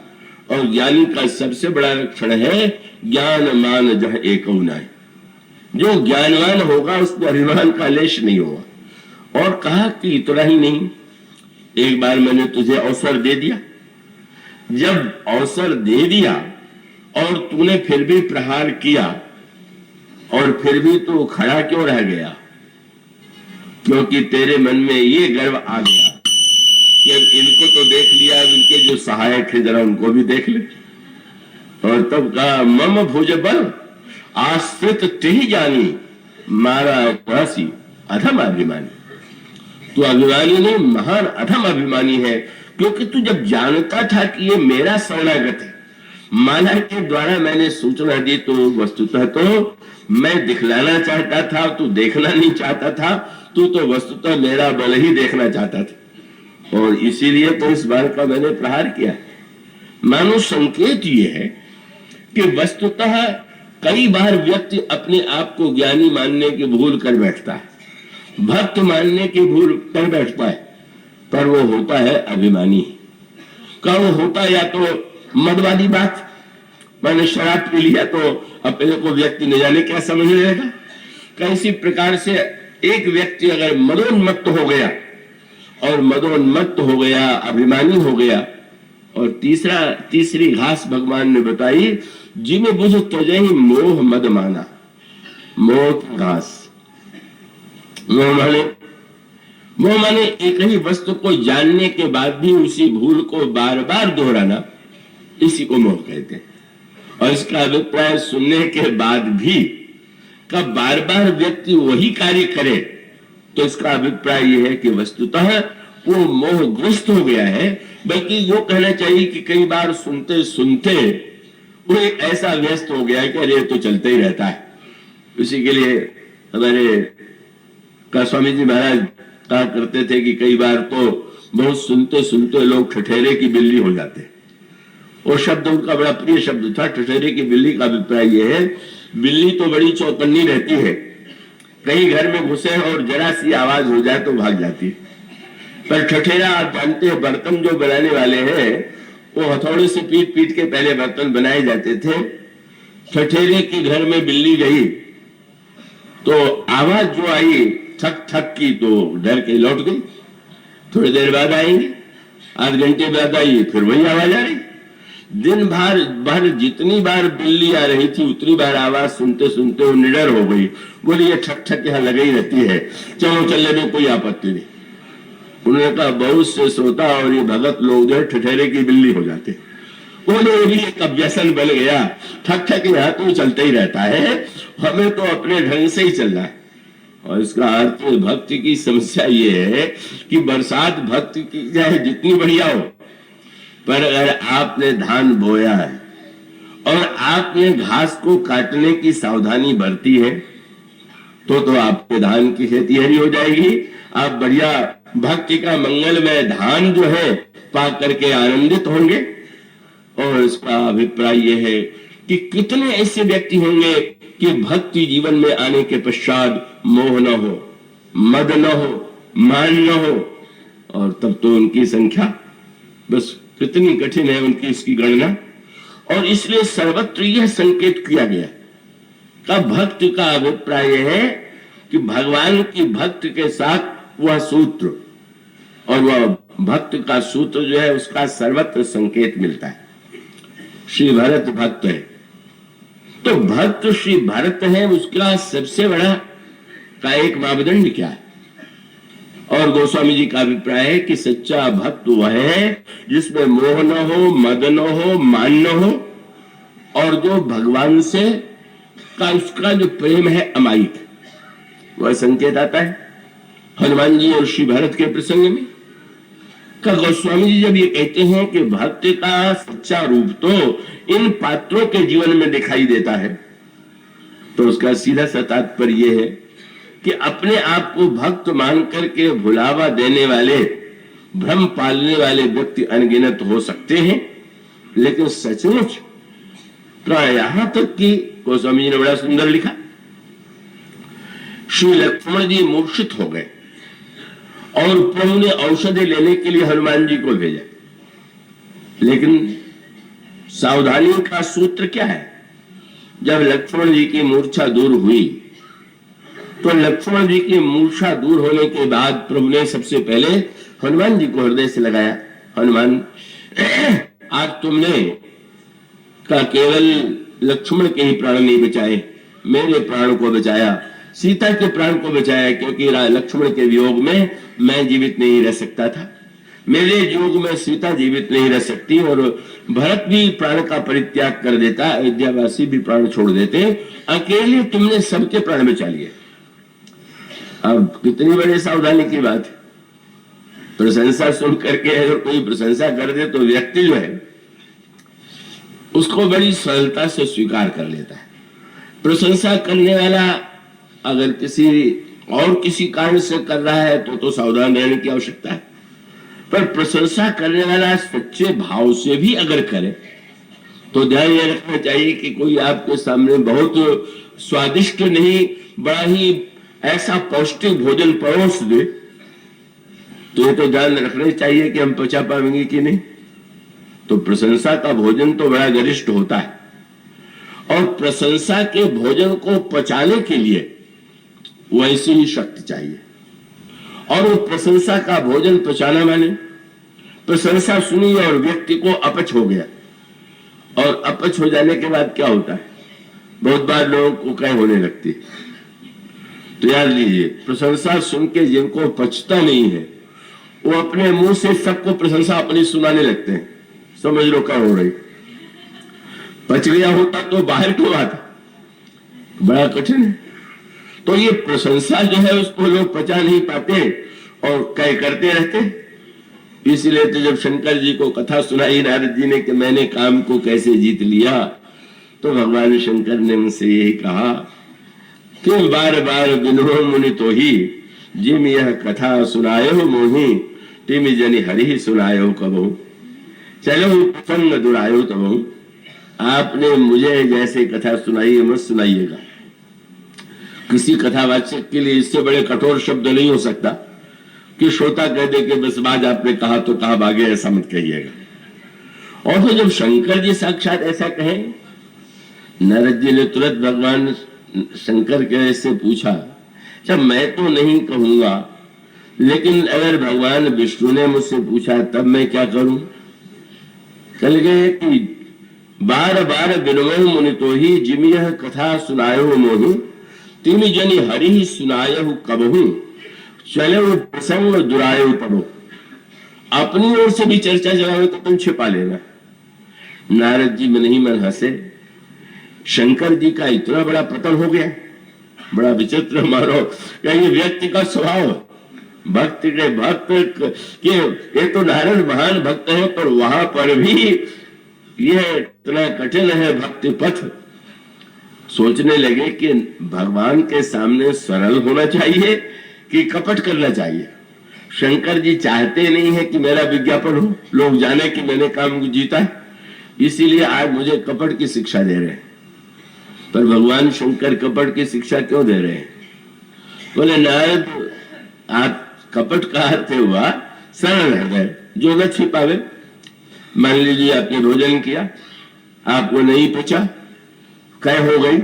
और ज्ञानी का सबसे बड़ा लक्षण है ज्ञान मान जह एक नाय। जो ज्ञानवान होगा उसको अभिमान का लेश नहीं होगा। और कहा कि इतना ही नहीं, एक बार मैंने तुझे अवसर दे दिया, जब अवसर दे दिया और तूने फिर भी प्रहार किया, और फिर भी तू खड़ा क्यों रह गया? क्योंकि तेरे मन में ये गर्व आ गया कि अब इनको तो देख लिया, अब इनके जो सहायक है जरा उनको भी देख ले। और तब कहा मम भुज बल आश्रित तेहि जानी, मारा पड़ोसी अधम अभिमानी। तू अभिमानी नहीं, महान अधम अभिमानी है, क्योंकि तू जब जानता था कि ये मेरा शरणागत है, माला के द्वारा मैंने सूचना दी, तो वस्तुतः तो मैं दिखलाना चाहता था, तू देखना नहीं चाहता था, तू तो वस्तुतः मेरा बल ही देखना चाहता था, और इसीलिए तो इस बार का मैंने प्रहार किया। मानो संकेत ये है कि वस्तुतः कई बार व्यक्ति अपने आप को ज्ञानी मानने की भूल कर बैठता है, भक्त मानने की भूल कर बैठता है, पर वो होता है अभिमानी का। वो होता या तो मद वाली बात, मैंने शराब पी लिया तो अपने को व्यक्ति न जाने क्या समझ लेगा। कैसी प्रकार से एक व्यक्ति अगर मदोन्मत्त हो गया, और मदोन्मत्त हो गया, अभिमानी हो गया, और तीसरी घास भगवान ने बताई, जिन्हें बुझ तजहि मोह मद माना। मोह की घास, मोह माने एक ही वस्तु को जानने के बाद भी उसी भूल को बार बार दोहराना, इसी को मोह कहते हैं। और इसका अभिप्राय सुनने के बाद भी कब बार बार व्यक्ति वही कार्य करे, तो इसका अभिप्राय यह है कि वस्तुतः वो मोहग्रस्त हो गया है। बल्कि यो कहना चाहिए कि कई बार सुनते सुनते वो एक ऐसा व्यस्त हो गया है कि अरे तो चलते ही रहता है। इसी के लिए हमारे का स्वामी जी महाराज कहा करते थे कि कई बार तो बहुत सुनते सुनते लोग ठठेरे की बिल्ली हो जाते। वो शब्द उनका बड़ा प्रिय शब्द था, ठठेरे की बिल्ली। का अभिप्राय यह है, बिल्ली तो बड़ी चौकन्नी रहती है, कहीं घर में घुसे और जरा सी आवाज हो जाए तो भाग जाती है। पर ठठेरा, आप जानते हैं, बर्तन जो बनाने वाले हैं वो हथौड़े से पीट पीट के पहले बर्तन बनाए जाते थे। ठठेरे के घर में बिल्ली गई तो आवाज जो आई थक थक की, तो डर के लौट गई। थोड़ी देर बाद आएंगे, आध घंटे बाद आई, फिर वही आवाज आ रही। दिन भर जितनी बार बिल्ली आ रही थी उतनी बार आवाज सुनते सुनते वो निडर हो गई। बोली ये ठक ठक यहाँ लगी रहती है, चलो चलने में कोई आपत्ति नहीं। उन्होंने कहा बहुत से श्रोता और ये भगत लोग जो ठठेरे की बिल्ली हो जाते, उन्हें भी एक व्यसन बन गया, ठक ठक यहाँ तो चलता ही रहता है, हमें तो अपने ढंग से ही चलना है। और इसका अर्थ भक्ति की समस्या ये है कि बरसात भक्ति की चाहे जितनी बढ़िया हो, पर अगर आपने धान बोया है और आपने घास को काटने की सावधानी बरती है तो आपके धान की खेती हरी हो जाएगी। आप बढ़िया भक्ति का मंगलमय धान जो है पा करके आनंदित होंगे। और इसका अभिप्राय यह है कि कितने ऐसे व्यक्ति होंगे कि भक्ति जीवन में आने के पश्चात मोह न हो, मद न हो, मान न हो, और तब तो उनकी संख्या बस कितनी कठिन है उनकी इसकी गणना। और इसलिए सर्वत्र यह संकेत किया गया का भक्त का अभिप्राय है कि भगवान की भक्त के साथ वह सूत्र, और वह भक्त का सूत्र जो है उसका सर्वत्र संकेत मिलता है। श्री भरत भक्त है, तो भक्त श्री भरत है, उसका सबसे बड़ा का एक मापदंड क्या है? और गोस्वामी जी का अभिप्राय है कि सच्चा भक्त वह है जिसमें मोह न हो, मद न हो, मान न हो, और जो भगवान से का उसका जो प्रेम है अमायिक, वह संकेत आता है हनुमान जी और श्री भरत के प्रसंग में। का गोस्वामी जी जब ये कहते हैं कि भक्त का सच्चा रूप तो इन पात्रों के जीवन में दिखाई देता है, तो उसका सीधा सा तात्पर्य यह है कि अपने आप को भक्त मान करके भुलावा देने वाले, भ्रम पालने वाले व्यक्ति अनगिनत हो सकते हैं, लेकिन सचमुच प्राय यहां तक कि गोस्वामी जी ने बड़ा सुंदर लिखा, श्री लक्ष्मण जी मूर्छित हो गए और प्रभु ने औषधि लेने के लिए हनुमान जी को भेजा, लेकिन सावधानी का सूत्र क्या है? जब लक्ष्मण जी की मूर्छा दूर हुई तो लक्ष्मण जी की मूर्छा दूर होने के बाद प्रभु ने सबसे पहले हनुमान जी को हृदय से लगाया। हनुमान, आज तुमने का केवल लक्ष्मण के ही प्राण नहीं बचाए, मेरे प्राण को बचाया, सीता के प्राण को बचाया, क्योंकि लक्ष्मण के वियोग में मैं जीवित नहीं रह सकता था, मेरे वियोग में सीता जीवित नहीं रह सकती, और भरत भी प्राण का परित्याग कर देता, अयोध्यावासी भी प्राण छोड़ देते, अकेले तुमने सबके प्राण बचा लिए। अब कितनी बड़ी सावधानी की बात है। प्रशंसा सुन करके अगर कोई प्रशंसा कर दे तो व्यक्ति जो है उसको बड़ी सरलता से स्वीकार कर लेता है। प्रशंसा करने वाला अगर किसी कारण से कर रहा है तो सावधान रहने की आवश्यकता है, पर प्रशंसा करने वाला सच्चे भाव से भी अगर करे तो ध्यान यह रखना चाहिए कि कोई आपके सामने बहुत स्वादिष्ट नहीं, बड़ा ही ऐसा पौष्टिक भोजन परोस दे, तो ये तो ध्यान रखना चाहिए कि हम पचा पाएंगे कि नहीं। तो प्रशंसा का भोजन तो बड़ा गरिष्ठ होता है, और प्रशंसा के भोजन को पचाने के लिए वैसी ही शक्ति चाहिए। और वो प्रशंसा का भोजन पचाना माने प्रशंसा सुनी और व्यक्ति को अपच हो गया, और अपच हो जाने के बाद क्या होता है? बहुत बार लोगों को कह होने लगती है। तो याद लीजिए, प्रशंसा सुन के जिनको पचता नहीं है वो अपने मुंह से सबको प्रशंसा अपनी सुनाने लगते हैं। समझ लो क्या हो रही। पच गया होता तो बाहर क्यों आता? बड़ा कठिन है। तो ये प्रशंसा जो है उसको लोग पचा नहीं पाते और कह करते रहते। इसलिए तो जब शंकर जी को कथा सुनाई नारद जी ने कि मैंने काम को कैसे जीत लिया, तो भगवान शंकर ने उनसे यही कहा कि बार बार बिनो मुनि तो ही जिम यह कथा सुनायो मोही, तिम जनि हरि सुनायो कबहू, चलो प्रसंग दुरायो तबहू। आपने मुझे जैसे कथा सुनाई है मत सुनाइएगा। किसी कथावाचक के लिए इससे बड़े कठोर शब्द नहीं हो सकता कि श्रोता कह दे कि बस बाज आपने कहा तो कहा, भागे, ऐसा मत कहिएगा। और तो जब शंकर जी साक्षात ऐसा कहे, नारद जी ने तुरंत भगवान शंकर के से पूछा, जब मैं तो नहीं कहूंगा, लेकिन अगर भगवान विष्णु ने मुझसे पूछा तब मैं क्या करूं? कल गए कि बार बार बिनमो मुनि तो ही जिम यह कथा सुनायो मोहू, तिम जनि हरि सुनायो कबहू, चलो प्रसंग दुरायो तबहू। अपनी ओर से भी चर्चा जलाओ तो तुम छिपा लेना, नारद जी मन ही मन हंसे। शंकर जी का इतना बड़ा पतन हो गया, बड़ा विचित्र मानो कहीं व्यक्ति का स्वभाव। भक्त के भक्त के ये तो नारद महान भक्त है, पर वहां पर भी ये इतना कठिन है भक्ति पथ। सोचने लगे कि भगवान के सामने सरल होना चाहिए कि कपट करना चाहिए। शंकर जी चाहते नहीं है कि मेरा विज्ञापन हो, लोग जाने कि मैंने काम जीता है, इसीलिए आज मुझे कपट की शिक्षा दे रहे हैं। पर भगवान शंकर कपट की शिक्षा क्यों दे रहे हैं? बोले नारद, आप कपट का अर्थ हुआ सरल हृदय, जो न छिपावे। मान लीजिए आपने भोजन किया, आपको नहीं पचा, कै हो गई,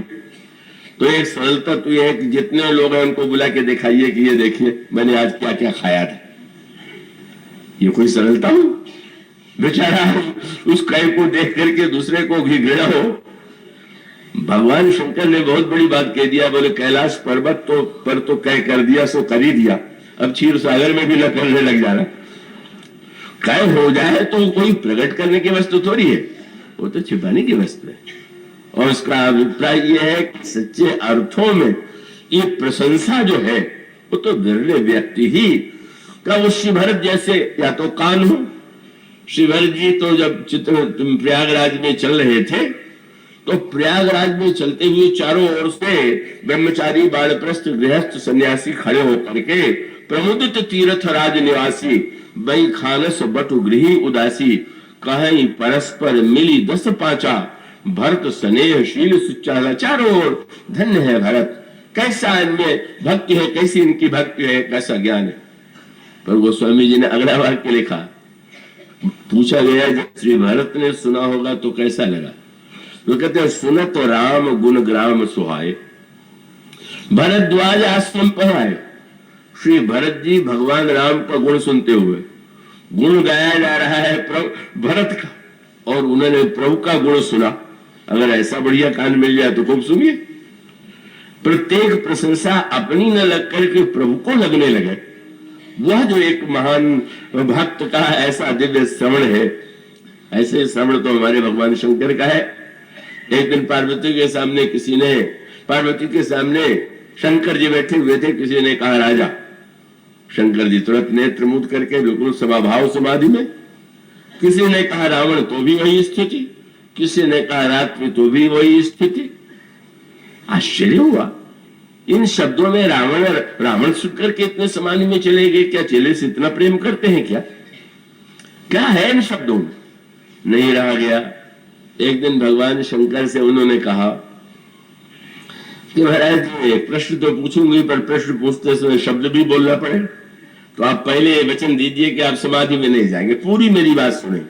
तो एक सरलता तो यह है कि जितने लोग हैं उनको बुला के दिखाइए कि ये देखिए मैंने आज क्या क्या खाया था। ये कोई सरलता हो? बेचारा उस कै को देख करके दूसरे को भी घृणा हो। भगवान शंकर ने बहुत बड़ी बात कह दिया। बोले कैलाश पर्वत तो पर तो कै कर दिया सो कर ही दिया, अब क्षीर सागर में भी न करने लग जाना। कै हो जाए तो कोई प्रकट करने की वस्तु थोड़ी है, वो तो छिपाने की वस्तु है। और उसका अभिप्राय यह है कि सच्चे अर्थों में ये प्रशंसा जो है वो तो विरले व्यक्ति ही का। वो श्री भरत जैसे या तो कान हो। श्री भरत जी तो जब प्रयागराज में चल रहे थे तो प्रयागराज में चलते हुए चारों ओर से ब्रह्मचारी, बाणप्रस्थ, गृहस्थ, सन्यासी खड़े होकर के प्रमुदित तीर्थ राज निवासी बई खानस बटु गृही उदासी कहीं परस्पर मिली 10 पांचा भरत स्नेह शील सुचाला। चारों ओर धन्य है भरत, कैसा इनमें भक्ति है, कैसी इनकी भक्ति है, कैसा ज्ञान है। पर गोस्वामी जी ने अगला वाक्य लिखा। पूछा गया जब श्री भरत ने सुना होगा तो कैसा लगा? तो कहते हैं सुनत राम गुण ग्राम सुहाए, भरद्वाज आश्रम पहुंचाए। श्री भरत जी भगवान राम का गुण सुनते हुए, गुण गाया जा रहा है प्रभु भरत का, और उन्होंने प्रभु का गुण सुना। अगर ऐसा बढ़िया कान मिल जाए तो खूब सुनिए। प्रत्येक प्रशंसा अपनी न लग करके प्रभु को लगने लगे। वह जो एक महान भक्त का ऐसा दिव्य श्रवण है, ऐसे श्रवण तो हमारे भगवान शंकर का है। एक दिन पार्वती के सामने किसी ने, पार्वती के सामने शंकर जी बैठे हुए थे, किसी ने कहा राजा। शंकर जी तुरंत नेत्र मूंद करके बिल्कुल समाभाव समाधि में। किसी ने कहा रावण, तो भी वही स्थिति। किसी ने कहा रात्रि, तो भी वही स्थिति। आश्चर्य हुआ इन शब्दों में। रावण सुनकर के इतने समाधि में चले गए, क्या चेले से इतना प्रेम करते हैं क्या? क्या है इन शब्दों में? नहीं रहा गया। एक दिन भगवान शंकर से उन्होंने कहा कि महाराज प्रश्न तो पूछूंगी, पर प्रश्न पूछते समय शब्द भी बोलना पड़े, तो आप पहले वचन दीजिए कि आप समाधि में नहीं जाएंगे, पूरी मेरी बात सुने।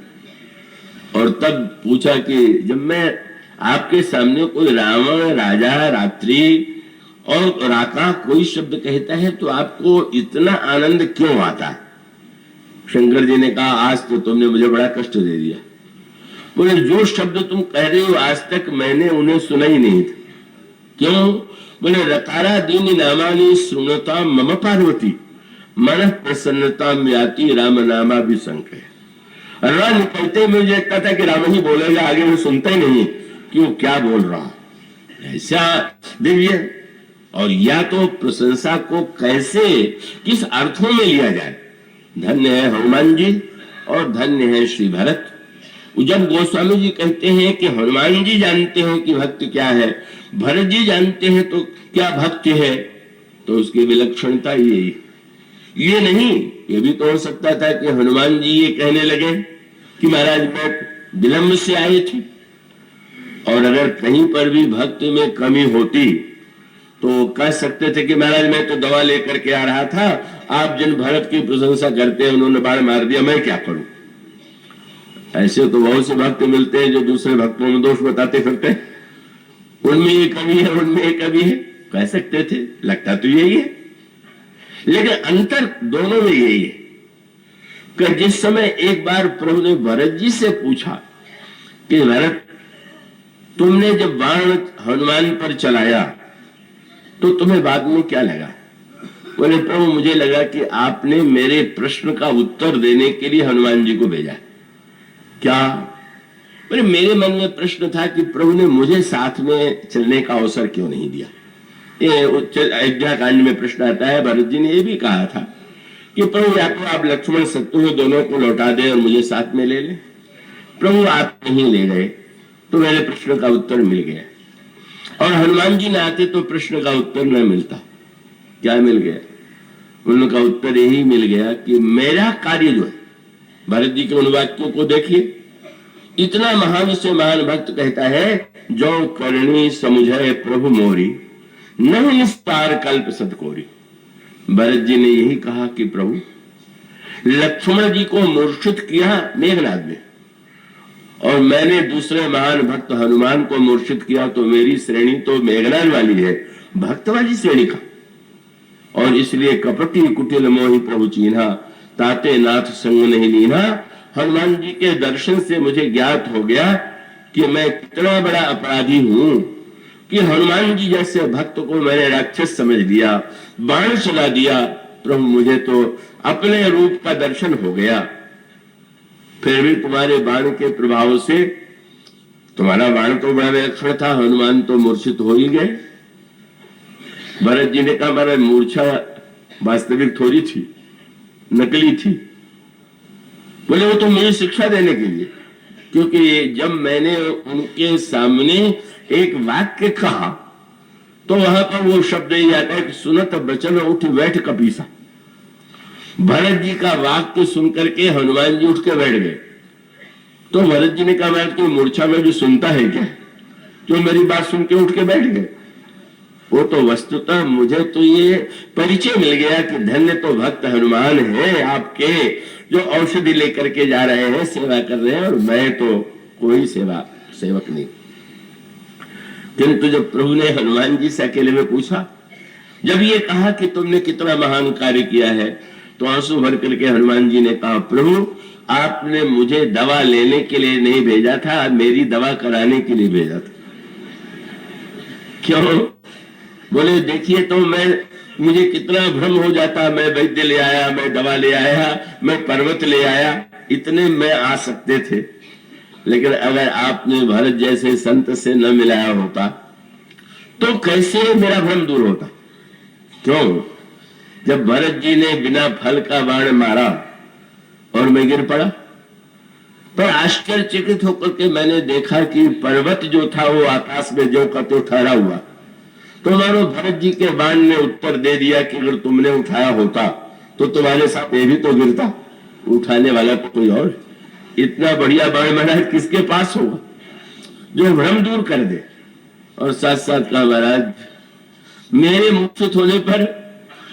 और तब पूछा कि जब मैं आपके सामने कोई रावण, राजा, रात्रि और राका कोई शब्द कहता है तो आपको इतना आनंद क्यों आता है? शंकर जी ने कहा आज तो तुमने मुझे बड़ा कष्ट दे दिया। बोले जो शब्द तुम कह रहे हो आज तक मैंने उन्हें सुना ही नहीं था। क्यों? बोले रकारा दीन नामानी सुनता मम पार्वती मन प्रसन्नता म्याति राम नामा भी संख्य। राम निकलते मुझे लगता था कि राम ही बोलेगा, आगे मैं सुनता ही नहीं क्यों क्या बोल रहा। ऐसा दिव्य। और या तो प्रशंसा को कैसे किस अर्थों में लिया जाए। धन्य है हनुमान जी और धन्य है श्री भरत। जब गोस्वामी जी कहते हैं कि हनुमान जी जानते हैं कि भक्ति क्या है, भरत जी जानते हैं तो क्या भक्ति है, तो उसकी विलक्षणता यही। ये नहीं, ये भी तो हो सकता था कि हनुमान जी ये कहने लगे कि महाराज मैं विलंब से आए थे, और अगर कहीं पर भी भक्ति में कमी होती तो कह सकते थे कि महाराज मैं तो दवा लेकर के आ रहा था, आप जिन भरत की प्रशंसा करते हैं उन्होंने बाण मार दिया, मैं क्या करूं। ऐसे तो बहुत से भक्त मिलते हैं जो दूसरे भक्तों में दोष बताते फिरते हैं, उनमें ये कमी है, उनमें ये कमी है, कह सकते थे। लगता तो यही है, लेकिन अंतर दोनों में यही है कि जिस समय एक बार प्रभु ने भरत जी से पूछा कि भरत तुमने जब बाण हनुमान पर चलाया तो तुम्हें बाद में क्या लगा? बोले प्रभु मुझे लगा कि आपने मेरे प्रश्न का उत्तर देने के लिए हनुमान जी को भेजा। क्या? बोले मेरे मन में प्रश्न था कि प्रभु ने मुझे साथ में चलने का अवसर क्यों नहीं दिया। ये अयोध्या कांड में प्रश्न आता है, भरत जी ने ये भी कहा था कि प्रभु या तो आप लक्ष्मण शत्रुघ्न दोनों को लौटा दे और मुझे साथ में ले ले। प्रभु आप नहीं ले गए तो मेरे प्रश्न का उत्तर मिल गया, और हनुमान जी न आते तो प्रश्न का उत्तर न मिलता। क्या मिल गया? उनका उत्तर यही मिल गया कि मेरा कार्य जो है, भरत जी के उन वाक्यों को देखिए, इतना महान से महान भक्त कहता है, जो करणी समुझे प्रभु मोरी, नहीं निस्तार कल्प सतकोरी। भरत जी ने यही कहा कि प्रभु लक्ष्मण जी को मूर्छित किया मेघनाद में, और मैंने दूसरे महान भक्त हनुमान को मूर्छित किया, तो मेरी श्रेणी तो मेघनाद वाली है, भक्त वाली श्रेणी का। और इसलिए कपटी कुटिल मोहि प्रभु चीन्हा, ताते नाथ संग नहीं लीना। हनुमान जी के दर्शन से मुझे ज्ञात हो गया कि मैं कितना बड़ा अपराधी हूं कि हनुमान जी जैसे भक्त को मैंने राक्षस समझ लिया, बाण चला दिया। प्रभु मुझे तो अपने रूप का दर्शन हो गया, फिर भी तुम्हारे बाण के प्रभाव से, तुम्हारा बाण तो बड़ा विलक्षण था, हनुमान तो मूर्छित हो ही गए। भरत जी ने कहा मेरा मूर्छा वास्तविक थोड़ी थी, नकली थी। बोले वो तो मुझे शिक्षा देने के लिए, क्योंकि जब मैंने उनके सामने एक वाक्य कहा तो वहां पर वो शब्द ही आता है कि सुनत बचन उठ बैठ कपीसा। भरत जी का वाक्य सुनकर के हनुमान जी उठ के बैठ गए। तो भरत जी ने कहा मैं तो मूर्छा में भी सुनता है क्या, जो मेरी बात सुन के उठ के बैठ गए। वो तो वस्तुतः मुझे तो ये परिचय मिल गया कि धन्य तो भक्त हनुमान है आपके, जो औषधि लेकर के जा रहे हैं, सेवा कर रहे हैं, और मैं तो कोई सेवक नहीं। किंतु जब प्रभु ने हनुमान जी से अकेले में पूछा, जब ये कहा कि तुमने कितना महान कार्य किया है, तो आंसू भर करके हनुमान जी ने कहा प्रभु आपने मुझे दवा लेने के लिए नहीं भेजा था, मेरी दवा कराने के लिए भेजा था। क्यों? बोले देखिए तो मुझे कितना भ्रम हो जाता, मैं वैद्य ले आया, मैं दवा ले आया, मैं पर्वत ले आया, इतने में आ सकते थे, लेकिन अगर आपने भरत जैसे संत से न मिलाया होता तो कैसे मेरा भ्रम दूर होता। क्यों? जब भरत जी ने बिना फल का बाण मारा और मैं गिर पड़ा, पर आश्चर्यचकित होकर के मैंने देखा कि पर्वत जो था वो आकाश में जो का तो ठहरा हुआ। तो मानो भरत जी के बाण ने उत्तर दे दिया कि अगर तुमने उठाया होता तो तुम्हारे साथ ये भी तो गिरता, उठाने वाला तो कोई और। इतना बढ़िया बाण महाराज किसके पास होगा जो भ्रम दूर कर दे। और साथ साथ कहा महाराज मेरे मूर्छित होने पर,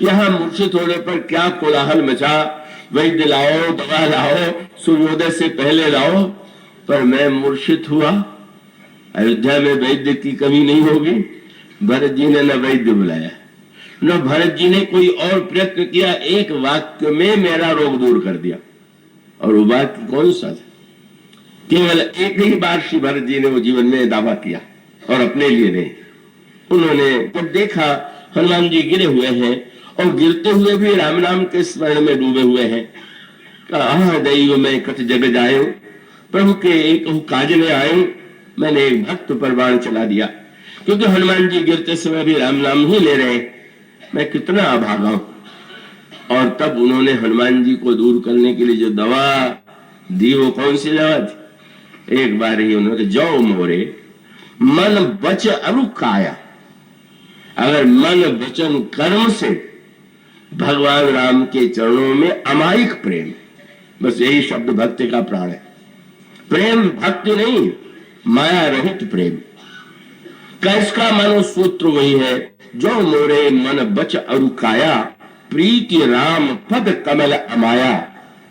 यहाँ मूर्छित होने पर क्या कोलाहल मचा, वैद्य लाओ, दवा लाओ, सूर्योदय से पहले लाओ, पर मैं मूर्छित हुआ। अयोध्या में वैद्य की कमी नहीं होगी। भरत जी ने न वैद्य बुलाया, न भरत जी ने कोई और प्रयत्न किया, एक वाक्य में मेरा रोग दूर कर दिया। और वो वाक्य कौन सा था? केवल एक ही बार श्री भरत जी ने वो जीवन में दावा किया, और अपने लिए नहीं। उन्होंने जब देखा हनुमान जी गिरे हुए हैं और गिरते हुए भी राम नाम के स्मरण में डूबे हुए हैं, कहा दैव मैं कट जग जायो, प्रभु के एक काज में आयो, मैंने एक भक्त पर बाण चला दिया। क्योंकि हनुमान जी गिरते समय भी राम नाम ही ले रहे, मैं कितना अभागा हूं। और तब उन्होंने हनुमान जी को दूर करने के लिए जो दवा दी, वो कौन सी दवा थी? एक बार ही उन्होंने जो मोरे मन बच अरु काया, अगर मन वचन कर्म से भगवान राम के चरणों में अमायिक प्रेम, बस यही शब्द भक्ति का प्राण है। प्रेम भक्ति नहीं, माया रहित प्रेम। कैसका मानो सूत्र वही है, जो मोरे मन बच अरु काया, प्रीति राम पद कमल अमाया।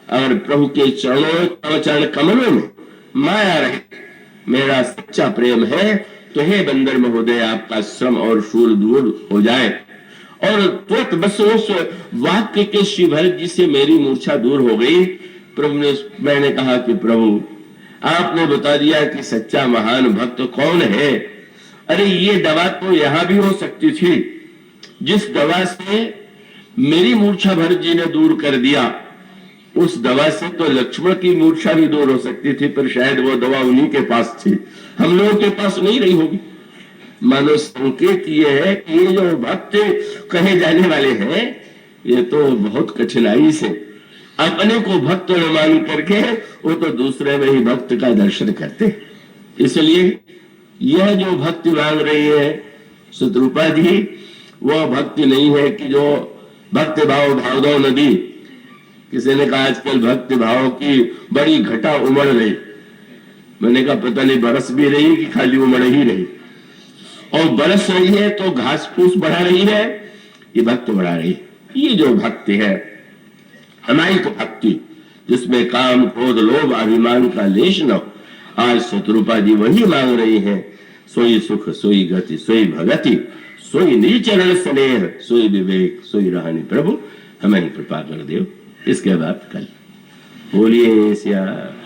अगर प्रभु के चरण कमलों में माया रहित मेरा सच्चा प्रेम है, तो हे बंदर महोदय आपका श्रम और शूल दूर हो जाए। और तुरंत बस उस वाक्य के श्री भरत जी से मेरी मूर्छा दूर हो गई। प्रभु ने, मैंने कहा कि प्रभु आपने बता दिया कि सच्चा महान भक्त कौन है। अरे ये दवा तो यहां भी हो सकती थी, जिस दवा से मेरी मूर्छा भरत जी ने दूर कर दिया, उस दवा से तो लक्ष्मण की मूर्छा भी दूर हो सकती थी, पर शायद वो दवा उन्हीं के पास थी, हम लोगों के पास नहीं रही होगी। मानो संकेत ये है कि ये जो भक्त कहे जाने वाले हैं, ये तो बहुत कठिनाई से अपने को भक्त न मान करके वो तो दूसरे में ही भक्त का दर्शन करते। इसलिए यह जो भक्ति मांग रही है शत्रुपा जी, वह भक्ति नहीं है कि जो भक्ति भाव भावदो नदी। किसी ने कहा आजकल भक्ति भाव की बड़ी घटा उमड़ रही। मैंने कहा पता नहीं बरस भी रही कि खाली उमड़ ही रही। और बरस रही है तो घास फूस बढ़ा रही है, ये भक्ति बढ़ा रही है। ये जो भक्ति है हमारी तो भक्ति जिसमें काम क्रोध लोभ अभिमान का लेश न हो, आज शत्रुपा जी वही मांग रही है। सोई सुख सोई गति सोई भगति सोई निज चरण स्नेह सोई विवेक सोई रहनी प्रभु, हमें कृपा कर दो। इसके बाद कल बोलिए श्याम।